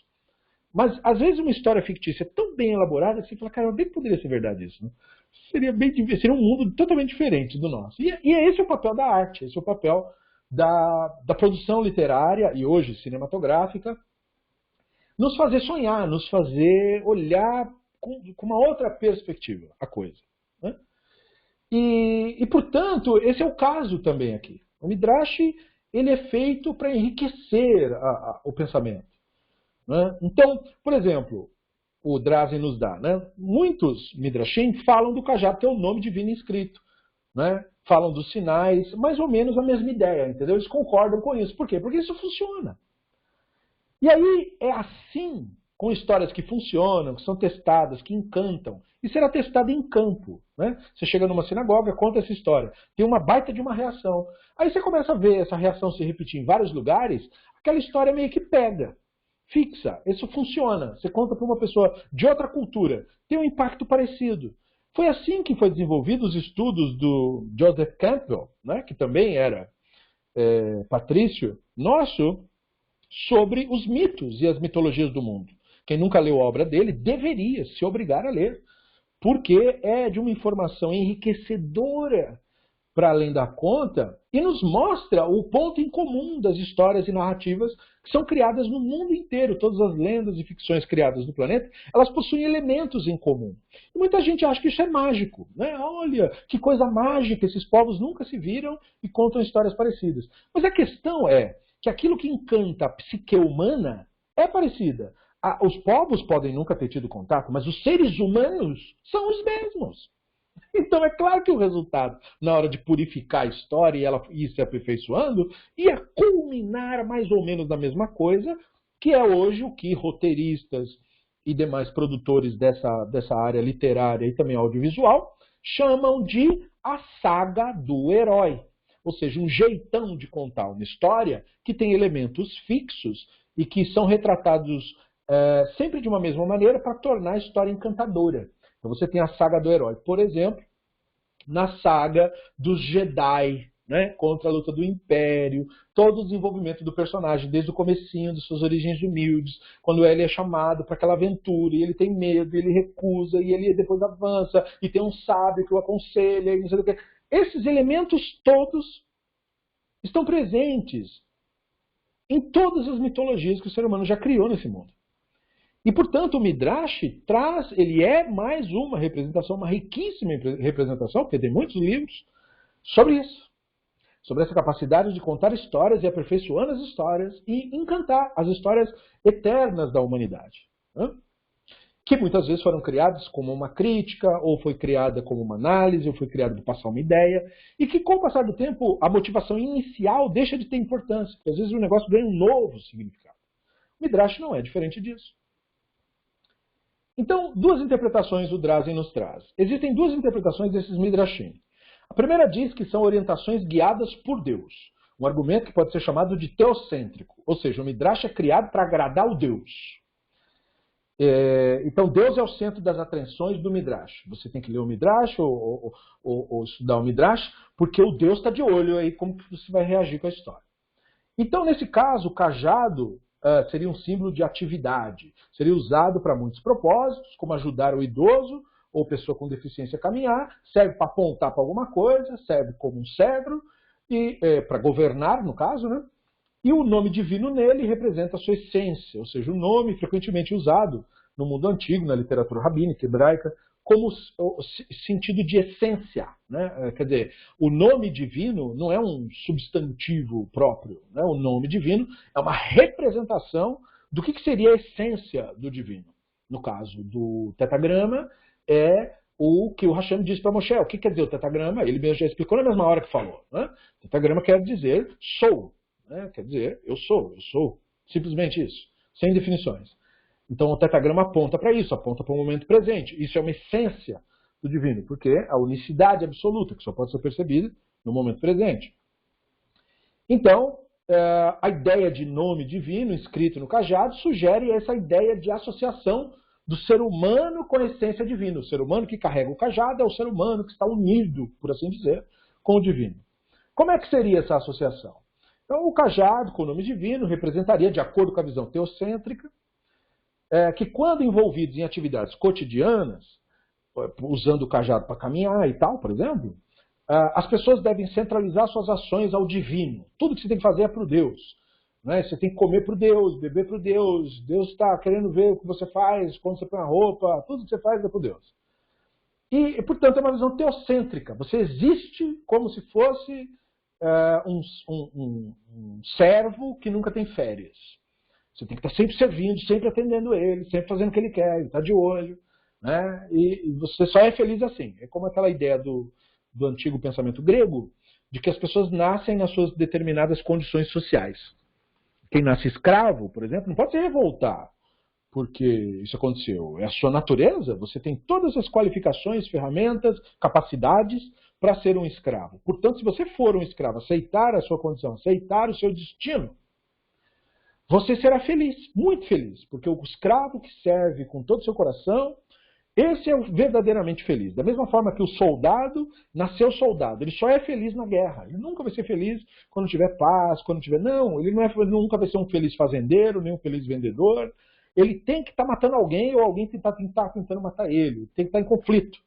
Speaker 1: Mas, às vezes, uma história fictícia é tão bem elaborada que você fala, cara, bem que poderia ser verdade isso. Né? Seria um mundo totalmente diferente do nosso. E esse é o papel da arte, esse é o papel da produção literária e hoje cinematográfica, nos fazer sonhar, nos fazer olhar com uma outra perspectiva a coisa. Né? E, portanto, esse é o caso também aqui. O Midrash ele é feito para enriquecer o pensamento. Né? Então, por exemplo, o Drazen nos dá, né? Muitos Midrashim falam do cajado, que é o nome divino inscrito. Né? Falam dos sinais, mais ou menos a mesma ideia, entendeu? Eles concordam com isso. Por quê? Porque isso funciona. E aí é assim, com histórias que funcionam, que são testadas, que encantam. E será testada em campo. Né? Você chega numa sinagoga, conta essa história. Tem uma baita de uma reação. Aí você começa a ver essa reação se repetir em vários lugares, aquela história meio que pega, fixa. Isso funciona. Você conta para uma pessoa de outra cultura, tem um impacto parecido. Foi assim que foi desenvolvido os estudos do Joseph Campbell, né? Que também era patrício nosso, sobre os mitos e as mitologias do mundo. Quem nunca leu a obra dele deveria se obrigar a ler, porque é de uma informação enriquecedora para além da conta e nos mostra o ponto em comum das histórias e narrativas que são criadas no mundo inteiro. Todas as lendas e ficções criadas no planeta, elas possuem elementos em comum. E muita gente acha que isso é mágico. Né? Olha, que coisa mágica, esses povos nunca se viram e contam histórias parecidas. Mas a questão é que aquilo que encanta a psique humana é parecida. Os povos podem nunca ter tido contato, mas os seres humanos são os mesmos. Então é claro que o resultado, na hora de purificar a história e ela ir se aperfeiçoando, ia culminar mais ou menos na mesma coisa, que é hoje o que roteiristas e demais produtores dessa área literária e também audiovisual chamam de a saga do herói. Ou seja, um jeitão de contar uma história que tem elementos fixos e que são retratados sempre de uma mesma maneira para tornar a história encantadora. Então você tem a saga do herói, por exemplo, na saga dos Jedi, né, contra a luta do Império, todo o desenvolvimento do personagem, desde o comecinho, das suas origens humildes, quando ele é chamado para aquela aventura, e ele tem medo, ele recusa, e ele depois avança, e tem um sábio que o aconselha, e não sei o que. Esses elementos todos estão presentes em todas as mitologias que o ser humano já criou nesse mundo. E, portanto, o Midrash ele é mais uma representação, uma riquíssima representação, porque tem muitos livros sobre isso. Sobre essa capacidade de contar histórias e aperfeiçoando as histórias e encantar as histórias eternas da humanidade. Né? Que muitas vezes foram criadas como uma crítica, ou foi criada como uma análise, ou foi criada para passar uma ideia, e que com o passar do tempo a motivação inicial deixa de ter importância, porque às vezes o negócio ganha um novo significado. O Midrash não é diferente disso. Então, duas interpretações o Drazen nos traz. Existem duas interpretações desses Midrashim. A primeira diz que são orientações guiadas por Deus. Um argumento que pode ser chamado de teocêntrico. Ou seja, o Midrash é criado para agradar o Deus. Então, Deus é o centro das atenções do Midrash. Você tem que ler o Midrash ou estudar o Midrash, porque o Deus está de olho aí como você vai reagir com a história. Então, nesse caso, o cajado seria um símbolo de atividade. Seria usado para muitos propósitos, como ajudar o idoso ou pessoa com deficiência a caminhar, serve para apontar para alguma coisa, serve como um cedro, e para governar, no caso, né? E o nome divino nele representa a sua essência, ou seja, o nome frequentemente usado no mundo antigo, na literatura rabínica, hebraica, como o sentido de essência. Né? Quer dizer, o nome divino não é um substantivo próprio. Né? O nome divino é uma representação do que seria a essência do divino. No caso do tetagrama, é o que o Hashem diz para Moshe. O que quer dizer o tetagrama? Ele mesmo já explicou na mesma hora que falou. Né? Tetagrama quer dizer sou. Né? Quer dizer, eu sou. Simplesmente isso. Sem definições. Então o tetagrama aponta para isso, aponta para o momento presente. Isso é uma essência do divino, porque é a unicidade absoluta, que só pode ser percebida no momento presente. Então, a ideia de nome divino escrito no cajado sugere essa ideia de associação do ser humano com a essência divina. O ser humano que carrega o cajado é o ser humano que está unido, por assim dizer, com o divino. Como é que seria essa associação? Então, o cajado com o nome divino representaria, de acordo com a visão teocêntrica, que quando envolvidos em atividades cotidianas, usando o cajado para caminhar e tal, por exemplo, as pessoas devem centralizar suas ações ao divino. Tudo que você tem que fazer é para o Deus. Né? Você tem que comer para o Deus, beber para o Deus, Deus está querendo ver o que você faz, quando você põe a roupa, tudo que você faz é para o Deus. E, portanto, é uma visão teocêntrica. Você existe como se fosse um servo que nunca tem férias. Você tem que estar sempre servindo, sempre atendendo ele, sempre fazendo o que ele quer, ele está de olho. Né? E você só é feliz assim. É como aquela ideia do antigo pensamento grego, de que as pessoas nascem nas suas determinadas condições sociais. Quem nasce escravo, por exemplo, não pode se revoltar porque isso aconteceu. É a sua natureza, você tem todas as qualificações, ferramentas, capacidades para ser um escravo. Portanto, se você for um escravo, aceitar a sua condição, aceitar o seu destino, você será feliz, muito feliz, porque o escravo que serve com todo o seu coração, esse é o verdadeiramente feliz. Da mesma forma que o soldado nasceu soldado, ele só é feliz na guerra. Ele nunca vai ser feliz quando tiver paz, quando tiver... Não, ele nunca vai ser um feliz fazendeiro, nem um feliz vendedor. Ele tem que estar matando alguém ou alguém está tentando matar ele. Tem que estar em conflito.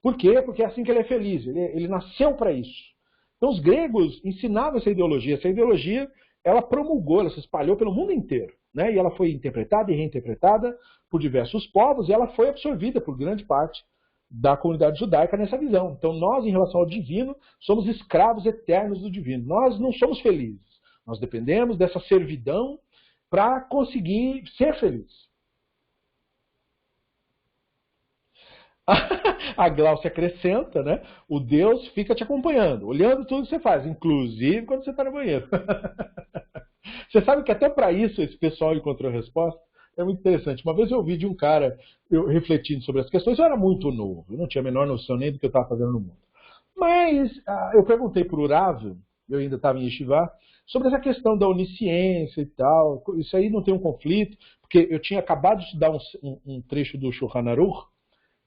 Speaker 1: Por quê? Porque é assim que ele é feliz. Ele nasceu para isso. Então os gregos ensinavam essa ideologia. Essa ideologia, ela promulgou, ela se espalhou pelo mundo inteiro. Né? E ela foi interpretada e reinterpretada por diversos povos e ela foi absorvida por grande parte da comunidade judaica nessa visão. Então nós, em relação ao divino, somos escravos eternos do divino. Nós não somos felizes. Nós dependemos dessa servidão para conseguir ser feliz. A Glaucia acrescenta, né? O Deus fica te acompanhando, olhando tudo que você faz, inclusive quando você está no banheiro. Você sabe que até para isso esse pessoal encontrou a resposta? É muito interessante. Uma vez eu ouvi de um cara refletindo sobre as questões, eu era muito novo, eu não tinha a menor noção nem do que eu estava fazendo no mundo. Mas eu perguntei para o Urav, eu ainda estava em Yeshiva, sobre essa questão da onisciência e tal. Isso aí não tem um conflito, porque eu tinha acabado de estudar um trecho do Shulchan Aruch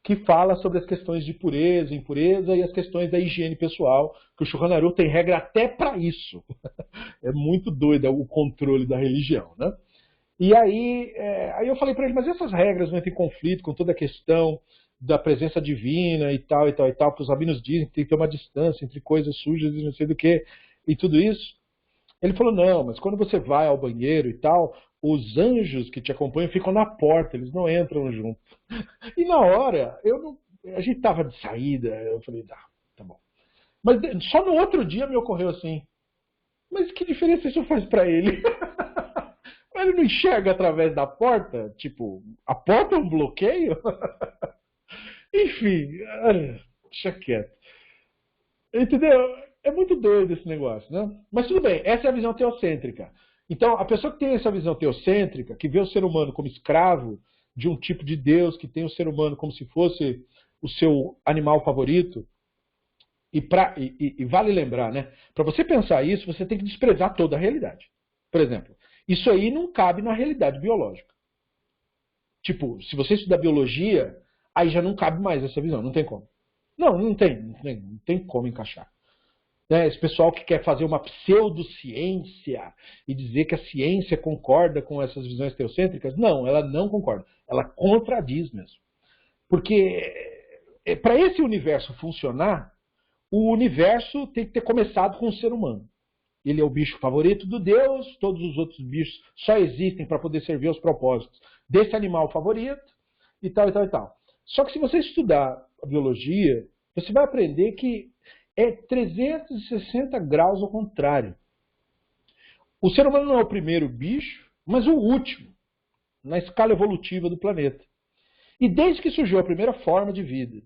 Speaker 1: que fala sobre as questões de pureza, impureza e as questões da higiene pessoal, que o Shulchan Aruch tem regra até para isso. É muito doido o controle da religião, né? E aí eu falei para ele, mas essas regras não entram em conflito com toda a questão da presença divina e tal, e tal, e tal, porque os rabinos dizem que tem que ter uma distância entre coisas sujas e não sei do que, e tudo isso. Ele falou, não, mas quando você vai ao banheiro e tal, os anjos que te acompanham ficam na porta, eles não entram junto. E na hora, a gente estava de saída, eu falei, tá bom. Mas só no outro dia me ocorreu assim, mas que diferença isso faz para ele? Ele não enxerga através da porta? Tipo, a porta é um bloqueio? Enfim, deixa quieto. Entendeu? É muito doido esse negócio, né? Mas tudo bem, essa é a visão teocêntrica. Então, a pessoa que tem essa visão teocêntrica, que vê o ser humano como escravo de um tipo de Deus, que tem o ser humano como se fosse o seu animal favorito, e vale lembrar, né? Para você pensar isso, você tem que desprezar toda a realidade. Por exemplo, isso aí não cabe na realidade biológica. Tipo, se você estudar biologia, aí já não cabe mais essa visão, não tem como. Não tem como encaixar. Esse pessoal que quer fazer uma pseudociência e dizer que a ciência concorda com essas visões teocêntricas, não, ela não concorda. Ela contradiz mesmo. Porque para esse universo funcionar, o universo tem que ter começado com o ser humano. Ele é o bicho favorito do Deus, todos os outros bichos só existem para poder servir aos propósitos desse animal favorito, e tal, e tal, e tal. Só que se você estudar a biologia, você vai aprender que é 360 graus ao contrário. O ser humano não é o primeiro bicho, mas o último, na escala evolutiva do planeta. E desde que surgiu a primeira forma de vida,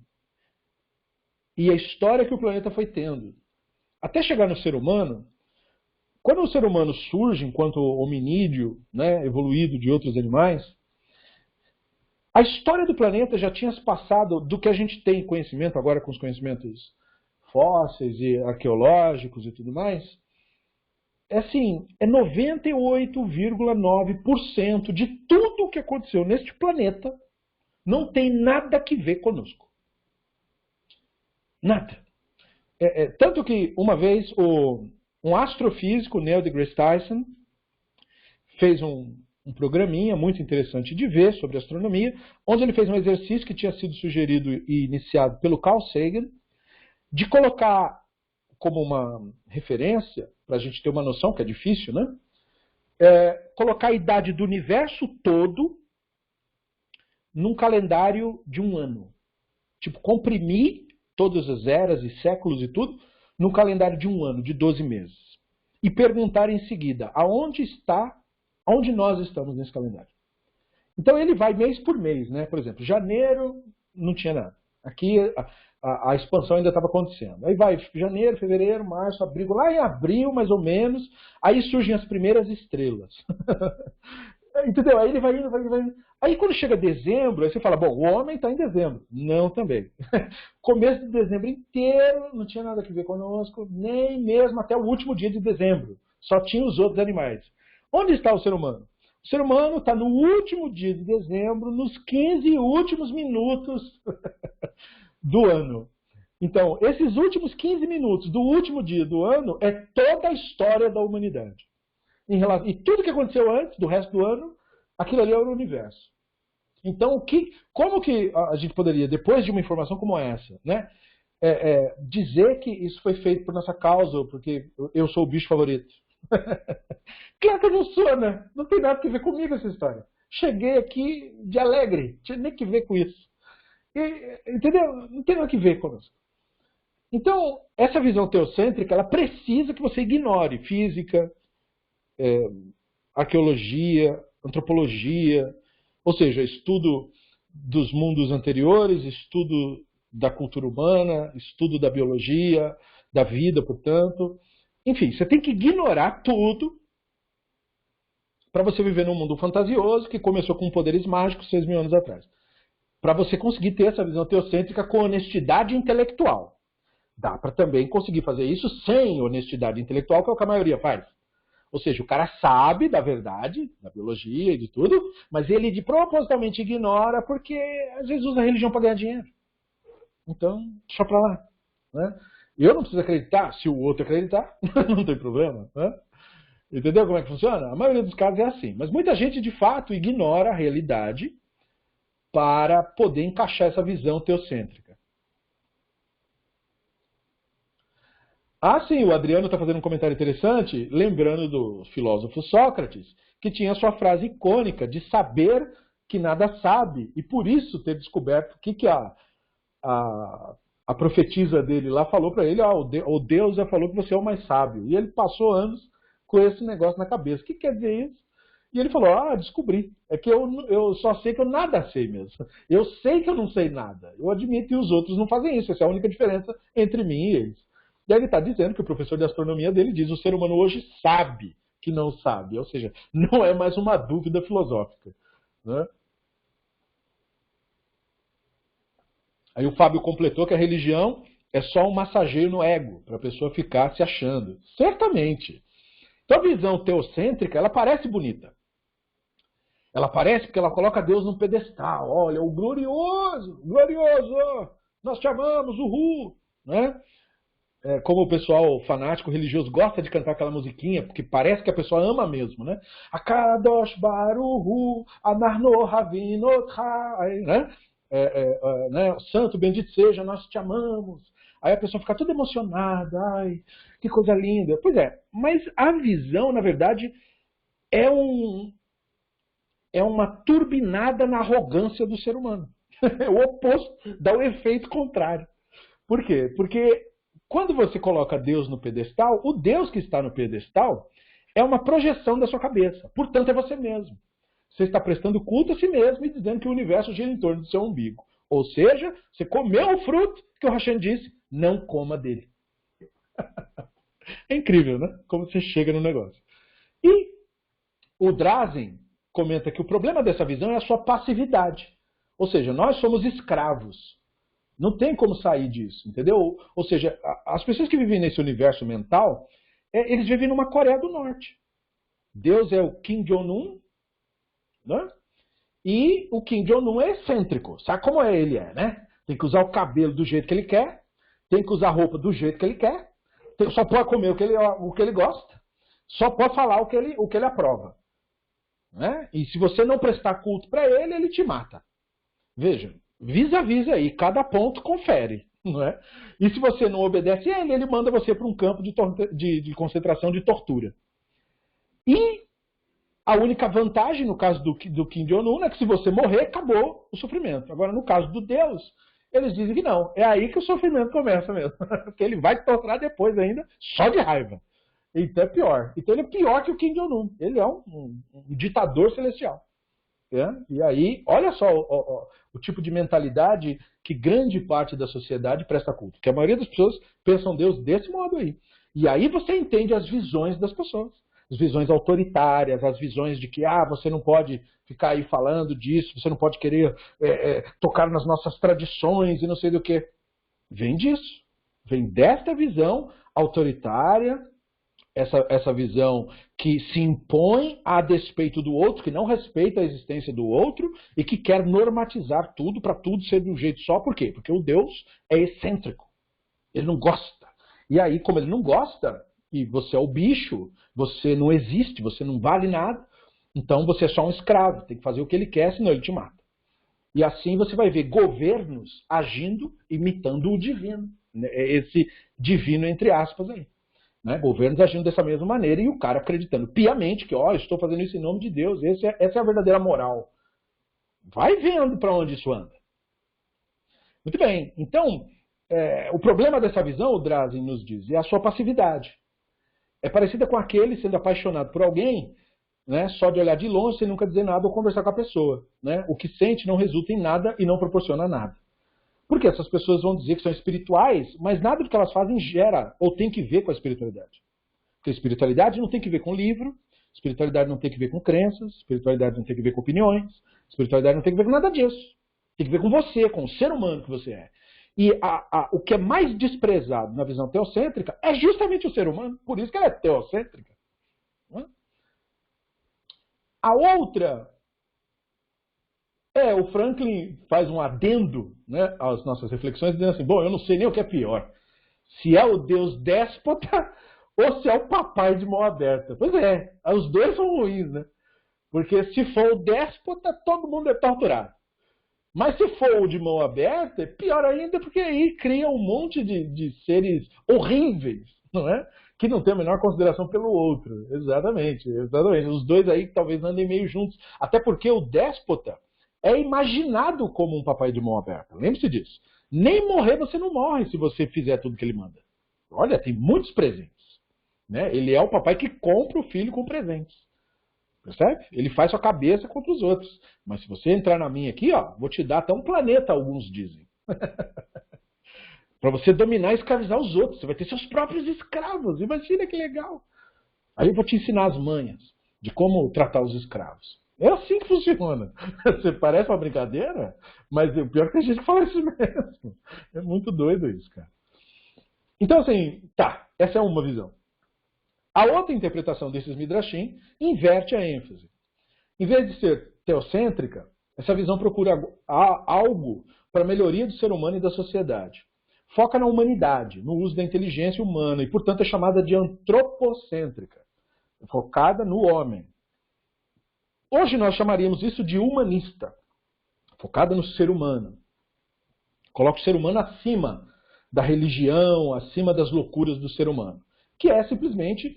Speaker 1: e a história que o planeta foi tendo, até chegar no ser humano, quando o ser humano surge enquanto hominídeo, né, evoluído de outros animais, a história do planeta já tinha se passado do que a gente tem conhecimento agora com os conhecimentos fósseis e arqueológicos e tudo mais. É assim, é 98,9% de tudo o que aconteceu neste planeta não tem nada que ver conosco. Nada. Tanto que uma vez um astrofísico, Neil deGrasse Tyson, fez um programinha muito interessante de ver sobre astronomia, onde ele fez um exercício que tinha sido sugerido e iniciado pelo Carl Sagan, de colocar como uma referência, para a gente ter uma noção, que é difícil, né? Colocar a idade do universo todo num calendário de um ano. Tipo, comprimir todas as eras e séculos e tudo num calendário de um ano, de 12 meses. E perguntar em seguida, aonde nós estamos nesse calendário? Então ele vai mês por mês, né? Por exemplo, janeiro não tinha nada. Aqui a expansão ainda estava acontecendo. Aí vai janeiro, fevereiro, março, abril, lá em abril mais ou menos, aí surgem as primeiras estrelas. Entendeu? Aí ele vai indo, vai indo, vai indo. Aí quando chega dezembro, aí você fala, bom, o homem está em dezembro. Não também. Começo de dezembro inteiro não tinha nada a ver conosco, nem mesmo até o último dia de dezembro. Só tinha os outros animais. Onde está o ser humano? O ser humano está no último dia de dezembro, nos 15 últimos minutos do ano. Então, esses últimos 15 minutos do último dia do ano é toda a história da humanidade. E tudo que aconteceu antes, do resto do ano, aquilo ali é o universo. Então, como que a gente poderia, depois de uma informação como essa, né, dizer que isso foi feito por nossa causa, porque eu sou o bicho favorito? Claro que eu não sou, né? Não tem nada a ver comigo essa história. Cheguei aqui de alegre, não tinha nem que ver com isso. Entendeu? Não tem nada a ver conosco. Então, essa visão teocêntrica, ela precisa que você ignore física, arqueologia, antropologia, ou seja, estudo dos mundos anteriores, estudo da cultura humana, estudo da biologia, da vida, portanto. Enfim, você tem que ignorar tudo para você viver num mundo fantasioso que começou com poderes mágicos 6.000 anos atrás. Para você conseguir ter essa visão teocêntrica com honestidade intelectual. Dá para também conseguir fazer isso sem honestidade intelectual, que é o que a maioria faz. Ou seja, o cara sabe da verdade, da biologia e de tudo, mas ele propositalmente ignora porque às vezes usa a religião para ganhar dinheiro. Então, deixa pra lá. Né? Eu não preciso acreditar, se o outro acreditar, não tem problema. Né? Entendeu como é que funciona? A maioria dos casos é assim. Mas muita gente, de fato, ignora a realidade para poder encaixar essa visão teocêntrica. Ah, sim, o Adriano está fazendo um comentário interessante, lembrando do filósofo Sócrates, que tinha a sua frase icônica de saber que nada sabe, e por isso ter descoberto o que a profetisa dele lá falou para ele, o Deus já falou que você é o mais sábio. E ele passou anos com esse negócio na cabeça. O que quer dizer isso? E ele falou, descobri. É que eu só sei que eu nada sei mesmo. Eu sei que eu não sei nada. Eu admito que os outros não fazem isso. Essa é a única diferença entre mim e eles. E aí ele está dizendo que o professor de astronomia dele diz o ser humano hoje sabe que não sabe. Ou seja, não é mais uma dúvida filosófica. Né? Aí o Fábio completou que a religião é só um massageio no ego, para a pessoa ficar se achando. Certamente. Então a visão teocêntrica, ela parece bonita. Ela parece porque ela coloca Deus num pedestal. Olha, o glorioso, glorioso, nós te amamos, uhul. Né? Como o pessoal fanático religioso gosta de cantar aquela musiquinha, porque parece que a pessoa ama mesmo, né? Akadosh Baruhu, Anarno Ravino, né? Né? Santo, bendito seja, nós te amamos. Aí a pessoa fica toda emocionada, ai, que coisa linda. Pois é, mas a visão, na verdade, é uma turbinada na arrogância do ser humano. É o oposto, dá o efeito contrário. Por quê? Porque quando você coloca Deus no pedestal, o Deus que está no pedestal é uma projeção da sua cabeça. Portanto, é você mesmo. Você está prestando culto a si mesmo e dizendo que o universo gira em torno do seu umbigo. Ou seja, você comeu o fruto que o Hashem disse, não coma dele. É incrível, né? Como você chega no negócio. E o Drazen comenta que o problema dessa visão é a sua passividade. Ou seja, nós somos escravos. Não tem como sair disso, entendeu? Ou seja, as pessoas que vivem nesse universo mental, eles vivem numa Coreia do Norte. Deus é o Kim Jong-un, né? E o Kim Jong-un é excêntrico. Sabe como ele é, né? Tem que usar o cabelo do jeito que ele quer, tem que usar a roupa do jeito que ele quer, só pode comer o que ele gosta, só pode falar o que ele aprova. Né? E se você não prestar culto para ele, ele te mata. Veja. Vis-a-vis aí, cada ponto confere. Não é? E se você não obedece a ele, ele manda você para um campo de concentração de tortura. E a única vantagem, no caso do Kim Jong-un, é que se você morrer, acabou o sofrimento. Agora, no caso do Deus, eles dizem que não. É aí que o sofrimento começa mesmo. Porque ele vai te torturar depois ainda, só de raiva. Então é pior. Então ele é pior que o Kim Jong-un. Ele é um ditador celestial. E aí, olha só o tipo de mentalidade que grande parte da sociedade presta culto. Porque a maioria das pessoas pensam Deus desse modo aí. E aí você entende as visões das pessoas. As visões autoritárias, as visões de que você não pode ficar aí falando disso, você não pode querer tocar nas nossas tradições e não sei do que. Vem disso. Vem desta visão autoritária, essa visão que se impõe a despeito do outro, que não respeita a existência do outro e que quer normatizar tudo para tudo ser de um jeito só. Por quê? Porque o Deus é excêntrico. Ele não gosta. E aí, como ele não gosta, e você é o bicho, você não existe, você não vale nada, então você é só um escravo, tem que fazer o que ele quer, senão ele te mata. E assim você vai ver governos agindo, imitando o divino. Esse divino entre aspas aí. Né? Governos agindo dessa mesma maneira e o cara acreditando piamente que, estou fazendo isso em nome de Deus, essa é a verdadeira moral. Vai vendo para onde isso anda. Muito bem, então, o problema dessa visão, o Drazen nos diz, é a sua passividade. É parecida com aquele sendo apaixonado por alguém, né, só de olhar de longe sem nunca dizer nada ou conversar com a pessoa. Né? O que sente não resulta em nada e não proporciona nada. Porque essas pessoas vão dizer que são espirituais, mas nada do que elas fazem gera ou tem que ver com a espiritualidade. Porque espiritualidade não tem que ver com livro, espiritualidade não tem que ver com crenças, espiritualidade não tem que ver com opiniões, espiritualidade não tem que ver com nada disso. Tem que ver com você, com o ser humano que você é. E o que é mais desprezado na visão teocêntrica é justamente o ser humano. Por isso que ela é teocêntrica. A outra o Franklin faz um adendo, né, às nossas reflexões, dizendo assim, eu não sei nem o que é pior. Se é o Deus déspota ou se é o papai de mão aberta. Pois é, os dois são ruins, né? Porque se for o déspota, todo mundo é torturado. Mas se for o de mão aberta, é pior ainda, porque aí cria um monte de seres horríveis, não é? Que não tem a menor consideração pelo outro. Exatamente. Os dois aí talvez andem meio juntos. Até porque o déspota é imaginado como um papai de mão aberta. Lembre-se disso. Nem morrer você não morre se você fizer tudo que ele manda. Olha, tem muitos presentes. Né? Ele é o papai que compra o filho com presentes. Percebe? Ele faz sua cabeça contra os outros. Mas se você entrar na minha aqui, vou te dar até um planeta, alguns dizem. Para você dominar e escravizar os outros. Você vai ter seus próprios escravos. Imagina que legal. Aí eu vou te ensinar as manhas de como tratar os escravos. É assim que funciona. Você parece uma brincadeira, mas o pior é que a gente fala isso mesmo. É muito doido isso, cara. Então, assim, essa é uma visão. A outra interpretação desses Midrashim inverte a ênfase. Em vez de ser teocêntrica, essa visão procura algo para a melhoria do ser humano e da sociedade. Foca na humanidade, no uso da inteligência humana e, portanto, é chamada de antropocêntrica, focada no homem. Hoje nós chamaríamos isso de humanista, focada no ser humano. Coloca o ser humano acima da religião, acima das loucuras do ser humano, que é simplesmente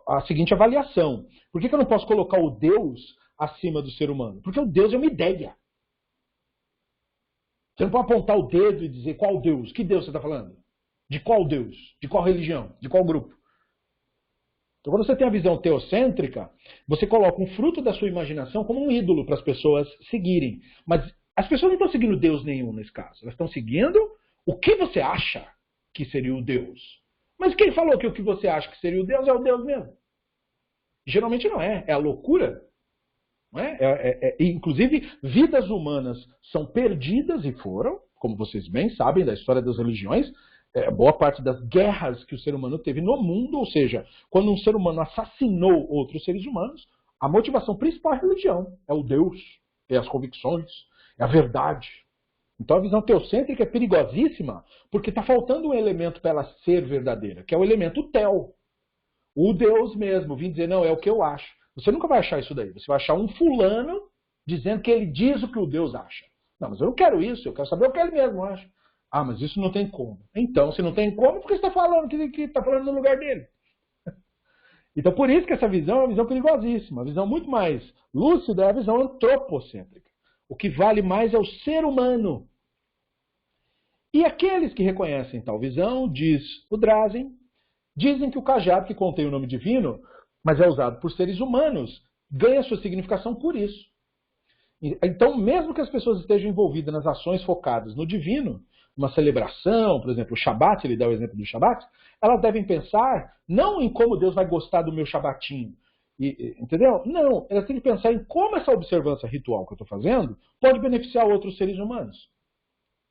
Speaker 1: a seguinte avaliação. Por que eu não posso colocar o Deus acima do ser humano? Porque o Deus é uma ideia. Você não pode apontar o dedo e dizer qual Deus, que Deus você está falando? De qual Deus? De qual religião? De qual grupo? Então, quando você tem a visão teocêntrica, você coloca um fruto da sua imaginação como um ídolo para as pessoas seguirem. Mas as pessoas não estão seguindo Deus nenhum nesse caso. Elas estão seguindo o que você acha que seria o Deus. Mas quem falou que o que você acha que seria o Deus é o Deus mesmo? Geralmente não é. É a loucura. Não é? Inclusive, vidas humanas são perdidas e foram, como vocês bem sabem da história das religiões, boa parte das guerras que o ser humano teve no mundo, ou seja, quando um ser humano assassinou outros seres humanos, a motivação principal é a religião, é o Deus, é as convicções, é a verdade. Então a visão teocêntrica é perigosíssima, porque está faltando um elemento para ela ser verdadeira, que é o elemento tel. O Deus mesmo, vim dizer, não, é o que eu acho. Você nunca vai achar isso daí, você vai achar um fulano dizendo que ele diz o que o Deus acha. Não, mas eu não quero isso, eu quero saber o que ele mesmo acha. Ah, mas isso não tem como. Então, se não tem como, por que você está falando que está falando no lugar dele? Então, por isso que essa visão é uma visão perigosíssima. A visão muito mais lúcida é a visão antropocêntrica. O que vale mais é o ser humano. E aqueles que reconhecem tal visão, diz o Drazen, dizem que o cajado que contém o nome divino, mas é usado por seres humanos, ganha sua significação por isso. Então, mesmo que as pessoas estejam envolvidas nas ações focadas no divino, uma celebração, por exemplo, o Shabat, ele dá o exemplo do Shabat, elas devem pensar não em como Deus vai gostar do meu Shabatinho, entendeu? Não, elas têm que pensar em como essa observância ritual que eu estou fazendo pode beneficiar outros seres humanos.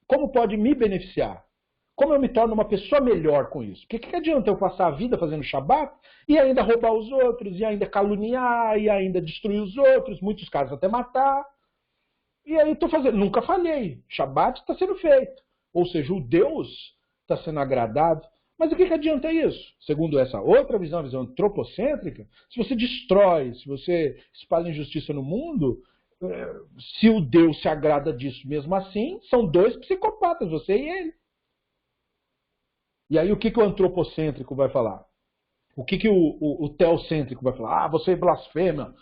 Speaker 1: Como pode me beneficiar? Como eu me torno uma pessoa melhor com isso? Porque que adianta eu passar a vida fazendo Shabat e ainda roubar os outros, e ainda caluniar, e ainda destruir os outros, muitos casos até matar. E aí estou fazendo, nunca falhei. Shabat está sendo feito. Ou seja, o Deus está sendo agradado. Mas o que adianta isso? Segundo essa outra visão, a visão antropocêntrica, se você destrói, se você espalha injustiça no mundo, se o Deus se agrada disso mesmo assim, são dois psicopatas, você e ele. E aí o que o antropocêntrico vai falar? O que o teocêntrico vai falar? Ah, você blasfema.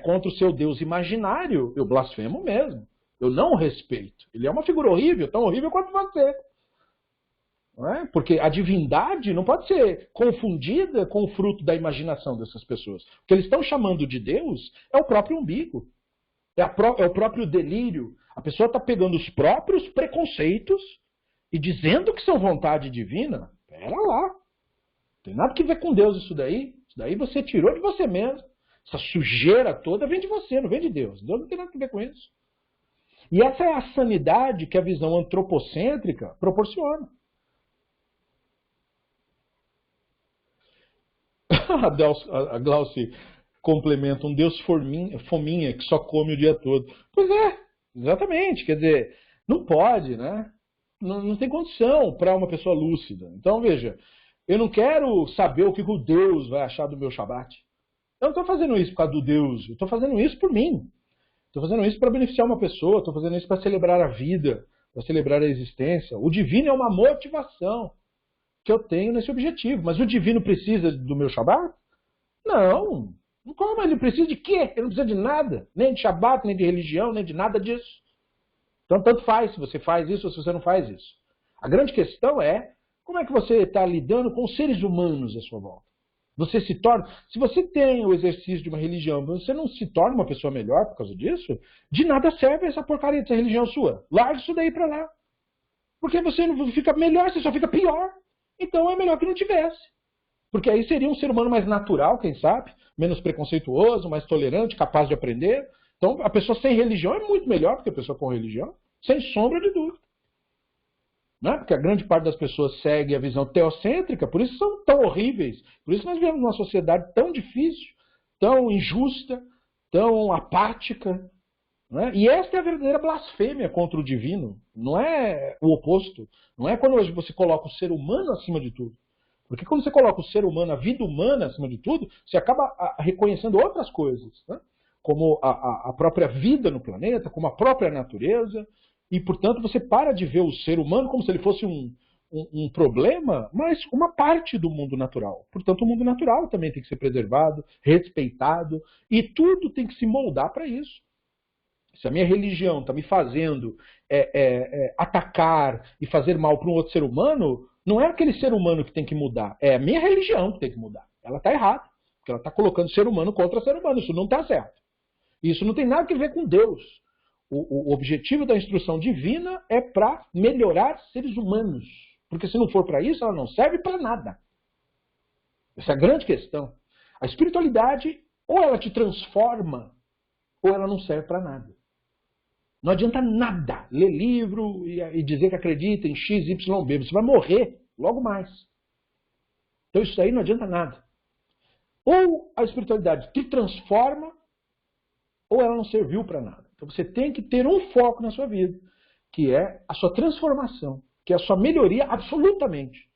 Speaker 1: Contra o seu Deus imaginário, eu blasfemo mesmo. Eu não o respeito. Ele é uma figura horrível, tão horrível quanto você. Não é? Porque a divindade não pode ser confundida com o fruto da imaginação dessas pessoas. O que eles estão chamando de Deus é o próprio umbigo. É o próprio delírio. A pessoa está pegando os próprios preconceitos e dizendo que são vontade divina. Pera lá. Não tem nada que ver com Deus isso daí. Isso daí você tirou de você mesmo. Essa sujeira toda vem de você, não vem de Deus. Deus não tem nada a ver com isso. E essa é a sanidade que a visão antropocêntrica proporciona. A Glauci complementa, um Deus fominha que só come o dia todo. Pois é, exatamente. Quer dizer, não pode, né? Não tem condição para uma pessoa lúcida. Então, veja, eu não quero saber o que o Deus vai achar do meu Shabat. Eu não estou fazendo isso por causa do Deus, eu estou fazendo isso por mim. Estou fazendo isso para beneficiar uma pessoa, estou fazendo isso para celebrar a vida, para celebrar a existência. O divino é uma motivação que eu tenho nesse objetivo. Mas o divino precisa do meu Shabat? Não. Como? Ele precisa de quê? Ele não precisa de nada. Nem de Shabat, nem de religião, nem de nada disso. Então, tanto faz se você faz isso ou se você não faz isso. A grande questão é como é que você está lidando com os seres humanos à sua volta. Você se torna... Se você tem o exercício de uma religião, você não se torna uma pessoa melhor por causa disso, de nada serve essa porcaria dessa religião sua. Larga isso daí pra lá. Porque você não fica melhor, você só fica pior. Então é melhor que não tivesse. Porque aí seria um ser humano mais natural, quem sabe, menos preconceituoso, mais tolerante, capaz de aprender. Então a pessoa sem religião é muito melhor do que a pessoa com religião, sem sombra de dúvida. Não é? Porque a grande parte das pessoas segue a visão teocêntrica, por isso são tão horríveis. Por isso nós vivemos numa sociedade tão difícil, tão injusta, tão apática. Não é? E esta é a verdadeira blasfêmia contra o divino. Não é o oposto. Não é quando você coloca o ser humano acima de tudo. Porque quando você coloca o ser humano, a vida humana acima de tudo, você acaba reconhecendo outras coisas. Né? Como a própria vida no planeta, como a própria natureza. E, portanto, você para de ver o ser humano como se ele fosse um problema, mas uma parte do mundo natural. Portanto, o mundo natural também tem que ser preservado, respeitado, e tudo tem que se moldar para isso. Se a minha religião está me fazendo atacar e fazer mal para um outro ser humano, não é aquele ser humano que tem que mudar, é a minha religião que tem que mudar. Ela está errada, porque ela está colocando ser humano contra ser humano, isso não está certo. Isso não tem nada a ver com Deus. O objetivo da instrução divina é para melhorar seres humanos. Porque se não for para isso, ela não serve para nada. Essa é a grande questão. A espiritualidade, ou ela te transforma, ou ela não serve para nada. Não adianta nada ler livro e dizer que acredita em X, Y, B. Você vai morrer logo mais. Então isso aí não adianta nada. Ou a espiritualidade te transforma, ou ela não serviu para nada. Então você tem que ter um foco na sua vida, que é a sua transformação, que é a sua melhoria absolutamente.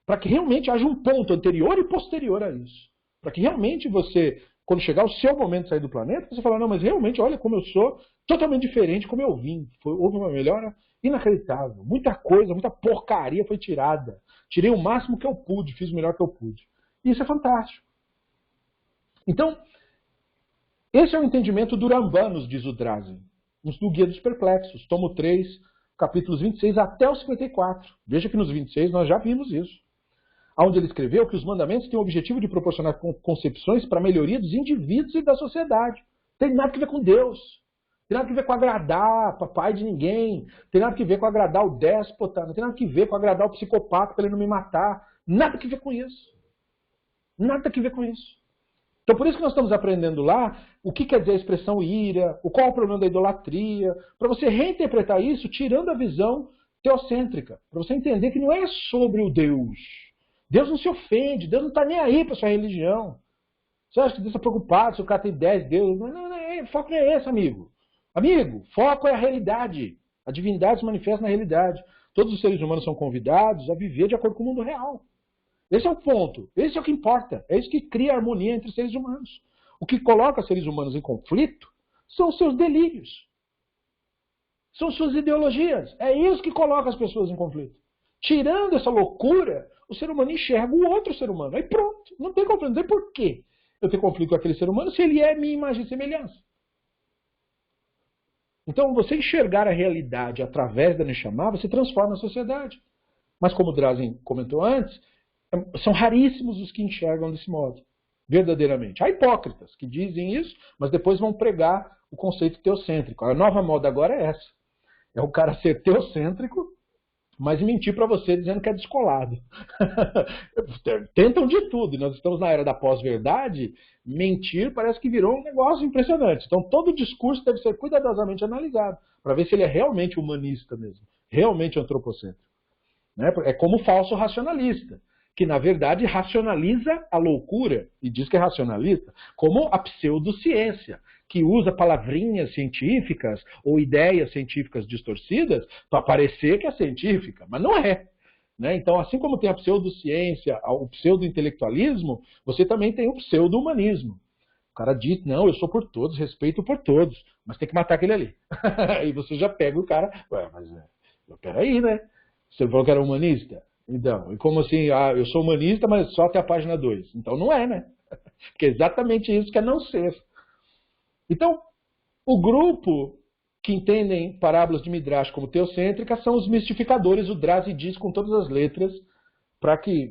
Speaker 1: Para que realmente haja um ponto anterior e posterior a isso. Para que realmente você, quando chegar o seu momento de sair do planeta, você fala, não, mas realmente olha como eu sou, totalmente diferente como eu vim. Houve uma melhora inacreditável. Muita coisa, muita porcaria foi tirada. Tirei o máximo que eu pude, fiz o melhor que eu pude. E isso é fantástico. Então, esse é o entendimento do Rambam, nos diz o Drazen, no Guia dos Perplexos, tomo 3, capítulos 26 até o 54. Veja que nos 26 nós já vimos isso. Onde ele escreveu que os mandamentos têm o objetivo de proporcionar concepções para a melhoria dos indivíduos e da sociedade. Não tem nada a ver com Deus. tem nada a ver com agradar papai de ninguém, tem nada a ver com agradar o déspota, não tem nada a ver com agradar o psicopata para ele não me matar, nada a ver com isso. Nada a ver com isso. Então por isso que nós estamos aprendendo lá o que quer dizer a expressão ira, qual é o problema da idolatria, para você reinterpretar isso tirando a visão teocêntrica, para você entender que não é sobre o Deus. Deus não se ofende, Deus não está nem aí para sua religião. Você acha que Deus está preocupado se o cara tem 10 deuses? Não, o foco não é esse, amigo. Amigo, foco é a realidade. A divindade se manifesta na realidade. Todos os seres humanos são convidados a viver de acordo com o mundo real. Esse é o ponto. Esse é o que importa. É isso que cria harmonia entre os seres humanos. O que coloca seres humanos em conflito são os seus delírios. São suas ideologias. É isso que coloca as pessoas em conflito. Tirando essa loucura, o ser humano enxerga o outro ser humano. Aí pronto. Não tem conflito. Não tem porquê eu ter conflito com aquele ser humano se ele é minha imagem e semelhança. Então, você enxergar a realidade através da Neshama, você transforma a sociedade. Mas como o Drazen comentou antes, são raríssimos os que enxergam desse modo, verdadeiramente. Há hipócritas que dizem isso, mas depois vão pregar o conceito teocêntrico. A nova moda agora é essa. É o cara ser teocêntrico, mas mentir para você dizendo que é descolado. Tentam de tudo. E nós estamos na era da pós-verdade. Mentir parece que virou um negócio impressionante. Então todo o discurso deve ser cuidadosamente analisado, para ver se ele é realmente humanista mesmo, realmente antropocêntrico. É como o falso racionalista, que na verdade racionaliza a loucura, e diz que é racionalista, como a pseudociência, que usa palavrinhas científicas ou ideias científicas distorcidas para parecer que é científica, mas não é. Então, assim como tem a pseudociência, o pseudo-intelectualismo, você também tem o pseudo-humanismo. O cara diz, não, eu sou por todos, respeito por todos, mas tem que matar aquele ali. Aí você já pega o cara, mas peraí, né? Você falou que era humanista? Então, e como assim, eu sou humanista, mas só até a página 2. Então não é, né? Porque é exatamente isso que é não ser. Então, o grupo que entendem parábolas de Midrash como teocêntricas são os mistificadores. O Drazen diz com todas as letras, para que,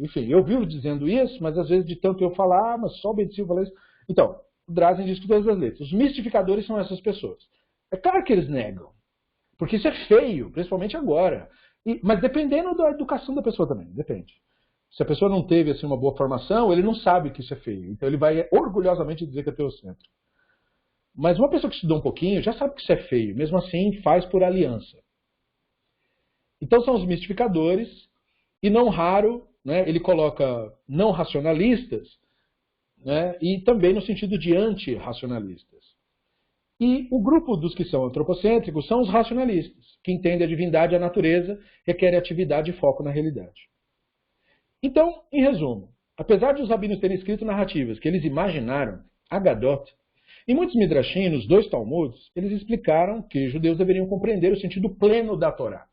Speaker 1: enfim, eu vivo dizendo isso, mas às vezes de tanto eu falar, mas só o Ben Silva fala isso. Então, o Drazen diz com todas as letras. Os mistificadores são essas pessoas. É claro que eles negam, porque isso é feio, principalmente agora. Mas dependendo da educação da pessoa também, depende. Se a pessoa não teve assim, uma boa formação, ele não sabe que isso é feio. Então ele vai orgulhosamente dizer que é teocêntrico. Mas uma pessoa que estudou um pouquinho já sabe que isso é feio. Mesmo assim, faz por aliança. Então são os mistificadores. E não raro, ele coloca não racionalistas, e também no sentido de antirracionalistas. E o grupo dos que são antropocêntricos são os racionalistas, que entendem a divindade e a natureza, requerem atividade e foco na realidade. Então, em resumo, apesar de os rabinos terem escrito narrativas que eles imaginaram, Agadot, em muitos midrashim, nos 2 Talmuds, eles explicaram que judeus deveriam compreender o sentido pleno da Torá.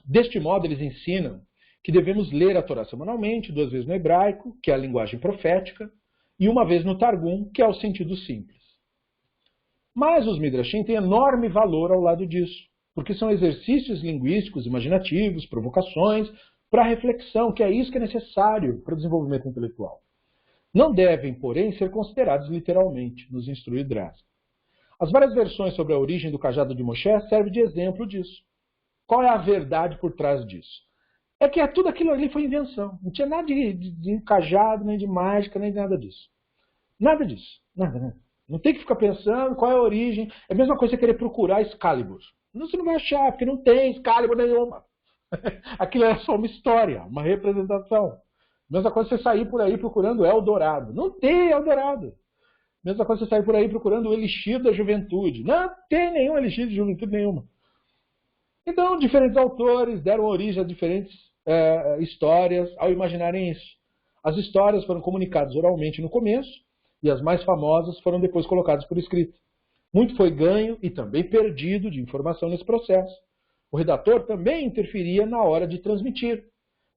Speaker 1: Deste modo, eles ensinam que devemos ler a Torá semanalmente, 2 vezes no hebraico, que é a linguagem profética, e 1 vez no Targum, que é o sentido simples. Mas os midrashim têm enorme valor ao lado disso, porque são exercícios linguísticos, imaginativos, provocações, para a reflexão, que é isso que é necessário para o desenvolvimento intelectual. Não devem, porém, ser considerados literalmente, nos instrui Drazen. As várias versões sobre a origem do cajado de Moshe servem de exemplo disso. Qual é a verdade por trás disso? É que tudo aquilo ali foi invenção. Não tinha nada de cajado, nem de mágica, nem de nada disso. Nada disso. Nada. Não tem que ficar pensando qual é a origem. É a mesma coisa você querer procurar Excalibur. Você não vai achar, porque não tem Excalibur nenhuma. Aquilo é só uma história, uma representação. Mesma coisa você sair por aí procurando Eldorado. Não tem Eldorado. Mesma coisa você sair por aí procurando o elixir da juventude. Não tem nenhum elixir de juventude nenhuma. Então, diferentes autores deram origem a diferentes histórias ao imaginarem isso. As histórias foram comunicadas oralmente no começo e as mais famosas foram depois colocadas por escrito. Muito foi ganho e também perdido de informação nesse processo. O redator também interferia na hora de transmitir.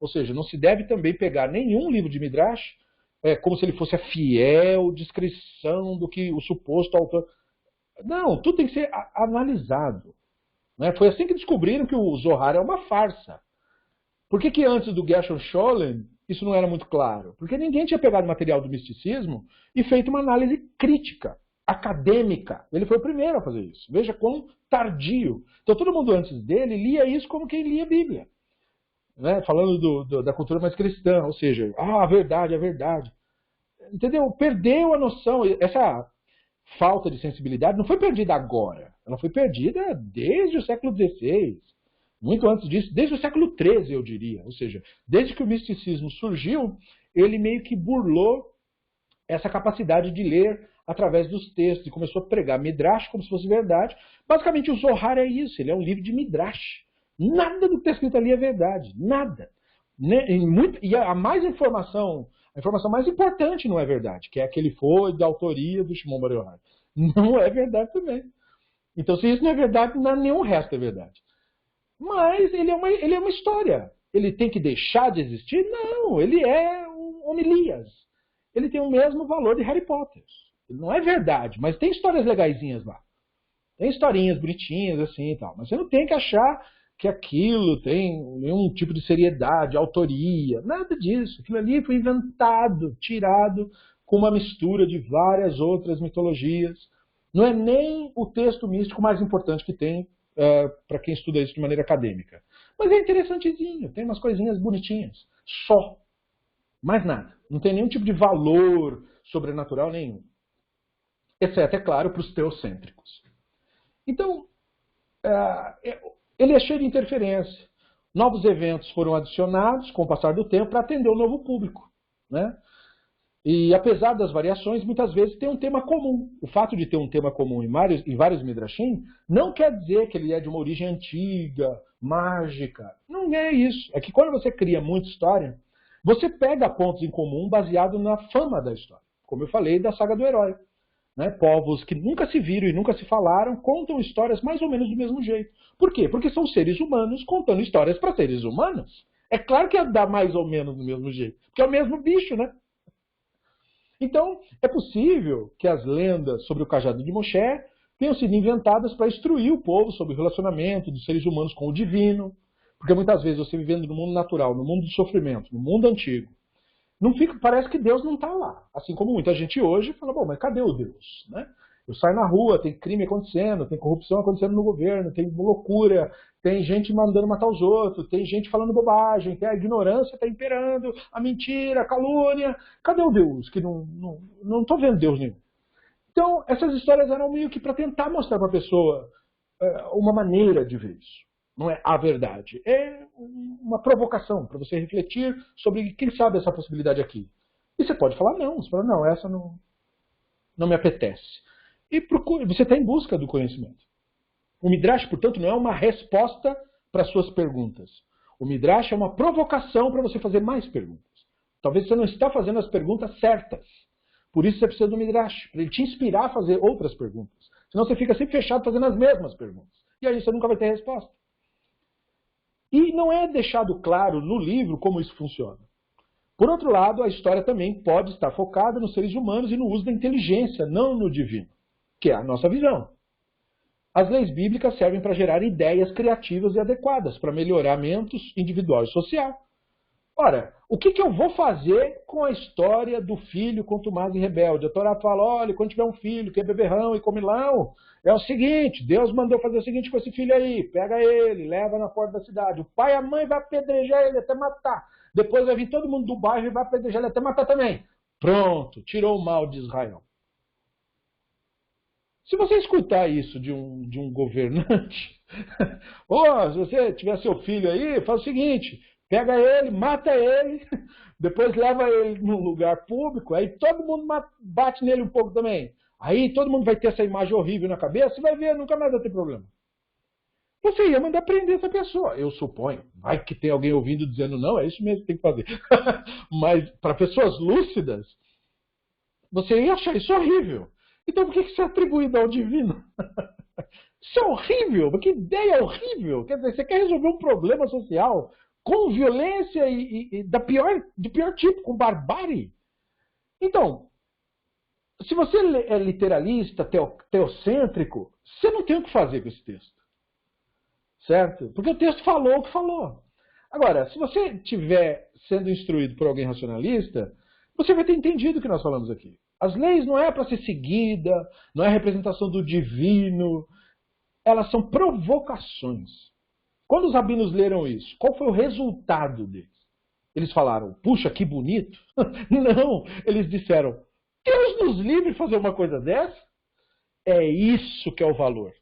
Speaker 1: Ou seja, não se deve também pegar nenhum livro de Midrash como se ele fosse a fiel descrição do que o suposto autor... Não, tudo tem que ser analisado. Foi assim que descobriram que o Zohar é uma farsa. Por que antes do Gershon Scholem isso não era muito claro? Porque ninguém tinha pegado material do misticismo e feito uma análise crítica. acadêmica. Ele foi o primeiro a fazer isso. Veja quão tardio. Então todo mundo antes dele lia isso como quem lia a Bíblia. Né? Falando da cultura mais cristã, ou seja, a verdade, a verdade. Entendeu? Perdeu a noção. Essa falta de sensibilidade não foi perdida agora. Ela foi perdida desde o século XVI. Muito antes disso, desde o século XIII, eu diria. Ou seja, desde que o misticismo surgiu, ele meio que burlou essa capacidade de ler através dos textos e começou a pregar Midrash como se fosse verdade. Basicamente, o Zohar é isso, ele é um livro de Midrash. Nada do que está escrito ali é verdade, nada. E a informação mais importante não é verdade, que é a que ele foi da autoria do Shimon Bar Yochai. Não é verdade também. Então, se isso não é verdade, nenhum resto é verdade. Mas ele é uma história. Ele tem que deixar de existir? Não, ele é um Homilias. Ele tem o mesmo valor de Harry Potter. Ele não é verdade, mas tem histórias legaisinhas lá. Tem historinhas bonitinhas assim e tal. Mas você não tem que achar que aquilo tem nenhum tipo de seriedade, autoria, nada disso. Aquilo ali foi inventado, tirado com uma mistura de várias outras mitologias. Não é nem o texto místico mais importante que tem para quem estuda isso de maneira acadêmica. Mas é interessantezinho, tem umas coisinhas bonitinhas. Só. Mais nada. Não tem nenhum tipo de valor sobrenatural nenhum. Exceto, é claro, para os teocêntricos. Então, ele é cheio de interferência. Novos eventos foram adicionados com o passar do tempo para atender o novo público. Né? E apesar das variações, muitas vezes tem um tema comum. O fato de ter um tema comum em vários Midrashim não quer dizer que ele é de uma origem antiga, mágica. Não é isso. É que quando você cria muita história, você pega pontos em comum baseado na fama da história. Como eu falei da saga do herói. Né? Povos que nunca se viram e nunca se falaram contam histórias mais ou menos do mesmo jeito. Por quê? Porque são seres humanos contando histórias para seres humanos. É claro que ia dar mais ou menos do mesmo jeito. Porque é o mesmo bicho, né? Então, é possível que as lendas sobre o cajado de Moshe tenham sido inventadas para instruir o povo sobre o relacionamento dos seres humanos com o divino. Porque muitas vezes você vivendo no mundo natural, no mundo do sofrimento, no mundo antigo, parece que Deus não está lá. Assim como muita gente hoje fala, bom, mas cadê o Deus? Né? Eu saio na rua, tem crime acontecendo, tem corrupção acontecendo no governo, tem loucura, tem gente mandando matar os outros, tem gente falando bobagem, que a ignorância está imperando, a mentira, a calúnia. Cadê o Deus? Que não estou vendo Deus nenhum. Então, essas histórias eram meio que para tentar mostrar para a pessoa uma maneira de ver isso. Não é a verdade. É uma provocação para você refletir sobre, quem sabe, essa possibilidade aqui. E você pode falar não. Você fala, não, essa não me apetece. E você está em busca do conhecimento. O Midrash, portanto, não é uma resposta para suas perguntas. O Midrash é uma provocação para você fazer mais perguntas. Talvez você não está fazendo as perguntas certas. Por isso você precisa do Midrash, para ele te inspirar a fazer outras perguntas. Senão você fica sempre fechado fazendo as mesmas perguntas. E aí você nunca vai ter resposta. E não é deixado claro no livro como isso funciona. Por outro lado, a história também pode estar focada nos seres humanos e no uso da inteligência, não no divino, que é a nossa visão. As leis bíblicas servem para gerar ideias criativas e adequadas para melhoramentos individual e social. Ora, o que eu vou fazer com a história do filho contumaz e rebelde? A Torá fala, olha, quando tiver um filho que é beberrão e comilão, é o seguinte, Deus mandou fazer o seguinte com esse filho aí, pega ele, leva na porta da cidade. O pai e a mãe vai apedrejar ele até matar. Depois vai vir todo mundo do bairro e vai apedrejar ele até matar também. Pronto, tirou o mal de Israel. Se você escutar isso de um governante, ou se você tiver seu filho aí, faz o seguinte, pega ele, mata ele, depois leva ele num lugar público, aí todo mundo bate nele um pouco também. Aí todo mundo vai ter essa imagem horrível na cabeça, você vai ver, nunca mais vai ter problema. Você ia mandar prender essa pessoa, eu suponho. Vai que tem alguém ouvindo dizendo, não, é isso mesmo que tem que fazer. Mas para pessoas lúcidas, você ia achar isso horrível. Então por que isso é atribuído ao divino? Isso é horrível, que ideia horrível. Quer dizer, você quer resolver um problema social com violência e de pior tipo, com barbárie? Então, se você é literalista, teocêntrico, você não tem o que fazer com esse texto. Certo? Porque o texto falou o que falou. Agora, se você estiver sendo instruído por alguém racionalista, você vai ter entendido o que nós falamos aqui. As leis não é para ser seguida, não é representação do divino, elas são provocações. Quando os rabinos leram isso, qual foi o resultado deles? Eles falaram, puxa, que bonito. Não, eles disseram, Deus nos livre de fazer uma coisa dessa. É isso que é o valor.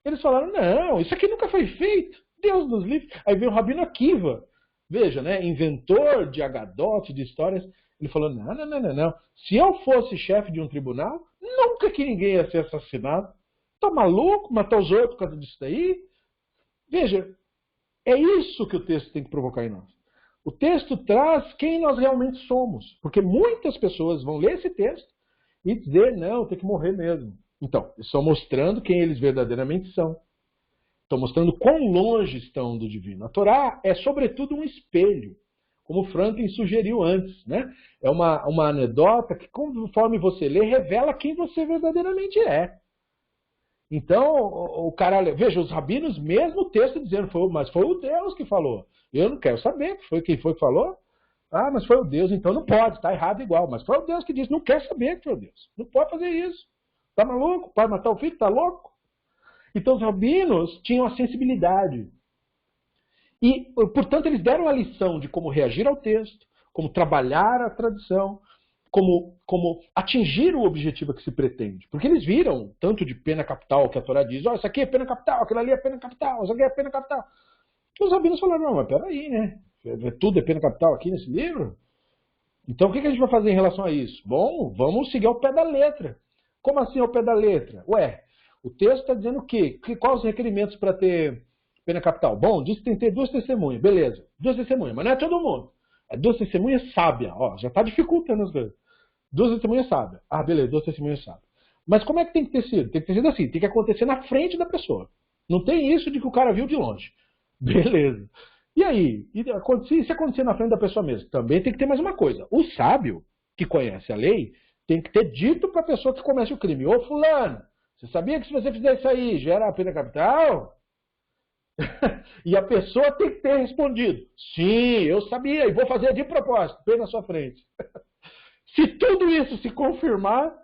Speaker 1: Eles falaram, não, isso aqui nunca foi feito. Deus nos livre. Aí veio o Rabino Akiva, veja, né, inventor de Agadote, de histórias. Ele falou, não. Se eu fosse chefe de um tribunal, nunca que ninguém ia ser assassinado. Tá maluco? Matar os outros por causa disso daí? Veja, é isso que o texto tem que provocar em nós. O texto traz quem nós realmente somos. Porque muitas pessoas vão ler esse texto e dizer, não, tem que morrer mesmo. Então, eles estão mostrando quem eles verdadeiramente são. Estão mostrando quão longe estão do divino. A Torá é, sobretudo, um espelho, como Franklin sugeriu antes, né? É uma anedota que, conforme você lê, revela quem você verdadeiramente é. Então, o cara... Veja, os rabinos, mesmo o texto dizendo, mas foi o Deus que falou. Eu não quero saber quem foi que falou. Ah, mas foi o Deus, então não pode, está errado igual. Mas foi o Deus que disse, não quer saber que foi o Deus. Não pode fazer isso. Está maluco? Pode matar o filho? Está louco? Então os rabinos tinham a sensibilidade. E, portanto, eles deram a lição de como reagir ao texto, como trabalhar a tradição, como atingir o objetivo que se pretende. Porque eles viram tanto de pena capital que a Torá diz, isso aqui é pena capital, aquilo ali é pena capital, isso aqui é pena capital. E os rabinos falaram, não, mas peraí, né? Tudo é pena capital aqui nesse livro? Então o que a gente vai fazer em relação a isso? Bom, vamos seguir ao pé da letra. Como assim ao pé da letra? Ué, o texto está dizendo o quê? Quais os requerimentos para ter pena capital? Bom, diz que tem que ter 2 testemunhas. Beleza, 2 testemunhas, mas não é todo mundo. É 2 testemunhas sábias. Ó, já está dificultando as coisas. 2 testemunhas sábias. Ah, beleza, 2 testemunhas sábias. Mas como é que tem que ter sido? Tem que ter sido assim, tem que acontecer na frente da pessoa. Não tem isso de que o cara viu de longe. Beleza. E aí? Se acontecer na frente da pessoa mesmo, também tem que ter mais uma coisa. O sábio, que conhece a lei, tem que ter dito para a pessoa que comete o crime, ô fulano, você sabia que se você fizer isso aí, gera a pena capital? E a pessoa tem que ter respondido, sim, eu sabia, e vou fazer de propósito, bem na sua frente. Se tudo isso se confirmar,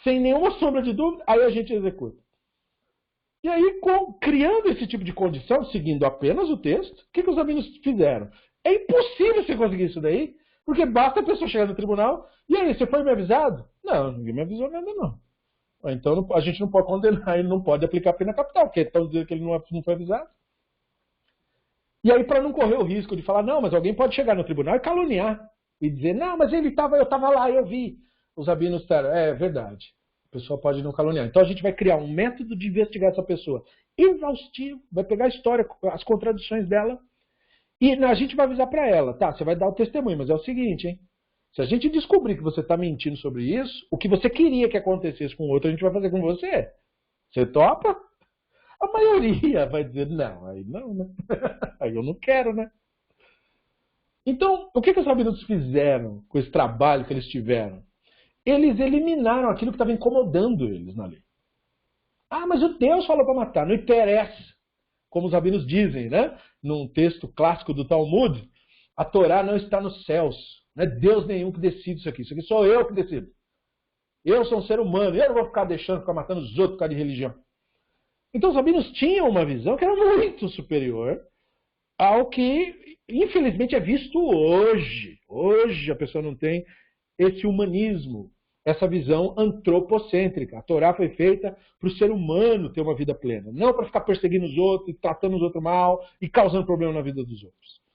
Speaker 1: sem nenhuma sombra de dúvida, aí a gente executa. E aí, criando esse tipo de condição, seguindo apenas o texto, o que os rabinos fizeram? É impossível você conseguir isso daí, porque basta a pessoa chegar no tribunal, e aí, você foi me avisado? Não, ninguém me avisou nada não. Então a gente não pode condenar, ele não pode aplicar a pena capital, porque estão dizendo que ele não foi avisado. E aí, para não correr o risco de falar, não, mas alguém pode chegar no tribunal e caluniar, e dizer, não, mas eu estava lá, eu vi. Os rabinos disseram, é verdade. A pessoa pode não caluniar. Então a gente vai criar um método de investigar essa pessoa exaustivo, vai pegar a história, as contradições dela, e a gente vai avisar para ela, tá, você vai dar o testemunho, mas é o seguinte, hein? Se a gente descobrir que você está mentindo sobre isso, o que você queria que acontecesse com o outro, a gente vai fazer com você. Você topa? A maioria vai dizer, não, aí não, né? Aí eu não quero, né? Então, o que os rabinos fizeram com esse trabalho que eles tiveram? Eles eliminaram aquilo que estava incomodando eles na lei. Ah, mas o Deus falou para matar, não interessa. Como os rabinos dizem, né? Num texto clássico do Talmud, a Torá não está nos céus. Não é Deus nenhum que decide isso aqui sou eu que decido. Eu sou um ser humano, eu não vou ficar ficar matando os outros por causa de religião. Então os rabinos tinham uma visão que era muito superior ao que, infelizmente, é visto hoje. Hoje a pessoa não tem esse humanismo, essa visão antropocêntrica. A Torá foi feita para o ser humano ter uma vida plena, não para ficar perseguindo os outros, e tratando os outros mal e causando problema na vida dos outros.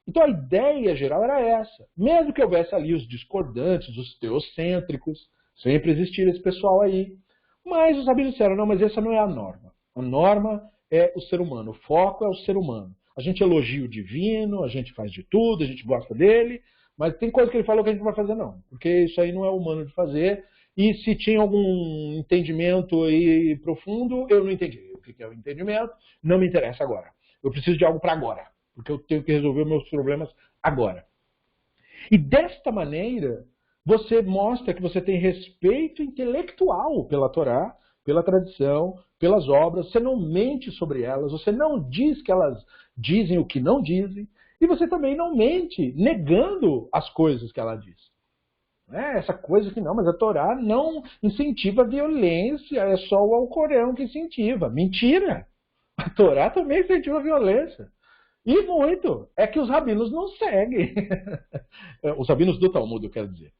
Speaker 1: Então a ideia geral era essa. Mesmo que houvesse ali os discordantes, os teocêntricos, sempre existia esse pessoal aí. Mas os rabinos disseram, não, mas essa não é a norma. A norma é o ser humano, o foco é o ser humano. A gente elogia o divino, a gente faz de tudo, a gente gosta dele, mas tem coisa que ele falou que a gente não vai fazer não, porque isso aí não é humano de fazer, e se tinha algum entendimento aí profundo, eu não entendi. O que é o entendimento? Não me interessa agora. Eu preciso de algo para agora, porque eu tenho que resolver os meus problemas agora. E desta maneira, você mostra que você tem respeito intelectual pela Torá, pela tradição, pelas obras, você não mente sobre elas, você não diz que elas dizem o que não dizem, e você também não mente negando as coisas que ela diz. Essa coisa que não, mas a Torá não incentiva a violência, é só o Alcorão que incentiva. Mentira! A Torá também incentiva a violência. E muito. É que os rabinos não seguem. Os rabinos do Talmud, eu quero dizer.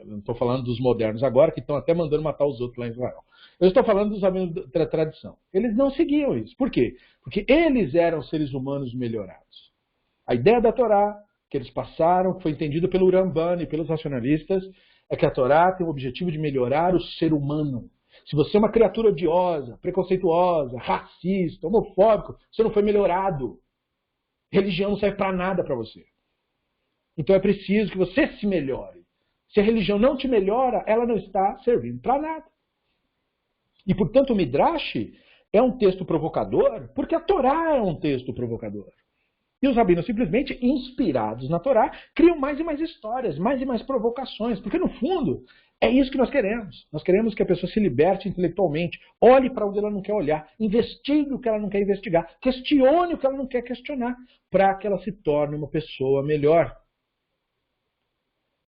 Speaker 1: Eu não estou falando dos modernos agora, que estão até mandando matar os outros lá em Israel. Eu estou falando dos rabinos da tradição. Eles não seguiam isso. Por quê? Porque eles eram seres humanos melhorados. A ideia da Torá, que eles passaram, que foi entendido pelo Ramban e pelos racionalistas, é que a Torá tem o objetivo de melhorar o ser humano. Se você é uma criatura odiosa, preconceituosa, racista, homofóbico, você não foi melhorado. Religião não serve para nada para você. Então é preciso que você se melhore. Se a religião não te melhora, ela não está servindo para nada. E, portanto, o Midrash é um texto provocador, porque a Torá é um texto provocador. E os rabinos, simplesmente inspirados na Torá, criam mais e mais histórias, mais e mais provocações, porque, no fundo, é isso que nós queremos. Nós queremos que a pessoa se liberte intelectualmente, olhe para onde ela não quer olhar, investigue o que ela não quer investigar, questione o que ela não quer questionar, para que ela se torne uma pessoa melhor.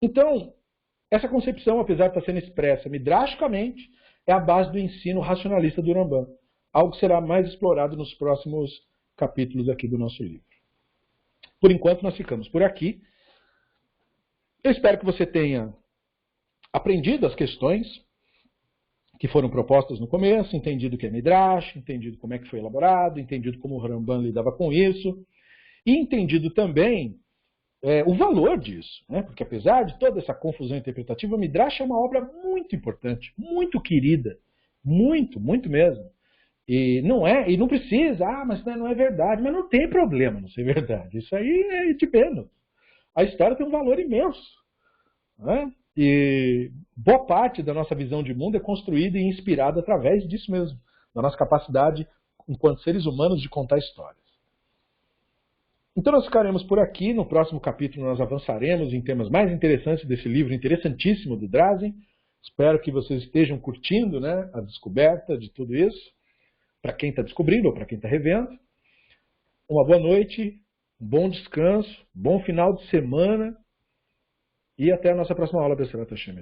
Speaker 1: Então, essa concepção, apesar de estar sendo expressa midrashicamente, é a base do ensino racionalista do Rambam, algo que será mais explorado nos próximos capítulos aqui do nosso livro. Por enquanto, nós ficamos por aqui. Eu espero que você tenha aprendido as questões que foram propostas no começo, entendido o que é Midrash, entendido como é que foi elaborado, entendido como o Rambam lidava com isso, e entendido também o valor disso, né? Porque apesar de toda essa confusão interpretativa, o Midrash é uma obra muito importante, muito querida, muito, muito mesmo. E não precisa, mas não é verdade, mas não tem problema não ser verdade. Isso aí é de menos. A história tem um valor imenso, né? E boa parte da nossa visão de mundo é construída e inspirada através disso mesmo, da nossa capacidade, enquanto seres humanos, de contar histórias. Então nós ficaremos por aqui. No próximo capítulo nós avançaremos em temas mais interessantes desse livro interessantíssimo do Drazen. Espero que vocês estejam curtindo, né, a descoberta de tudo isso, para quem está descobrindo ou para quem está revendo. Uma boa noite, um bom descanso, bom final de semana e até a nossa próxima aula, B'ezrat Hashem.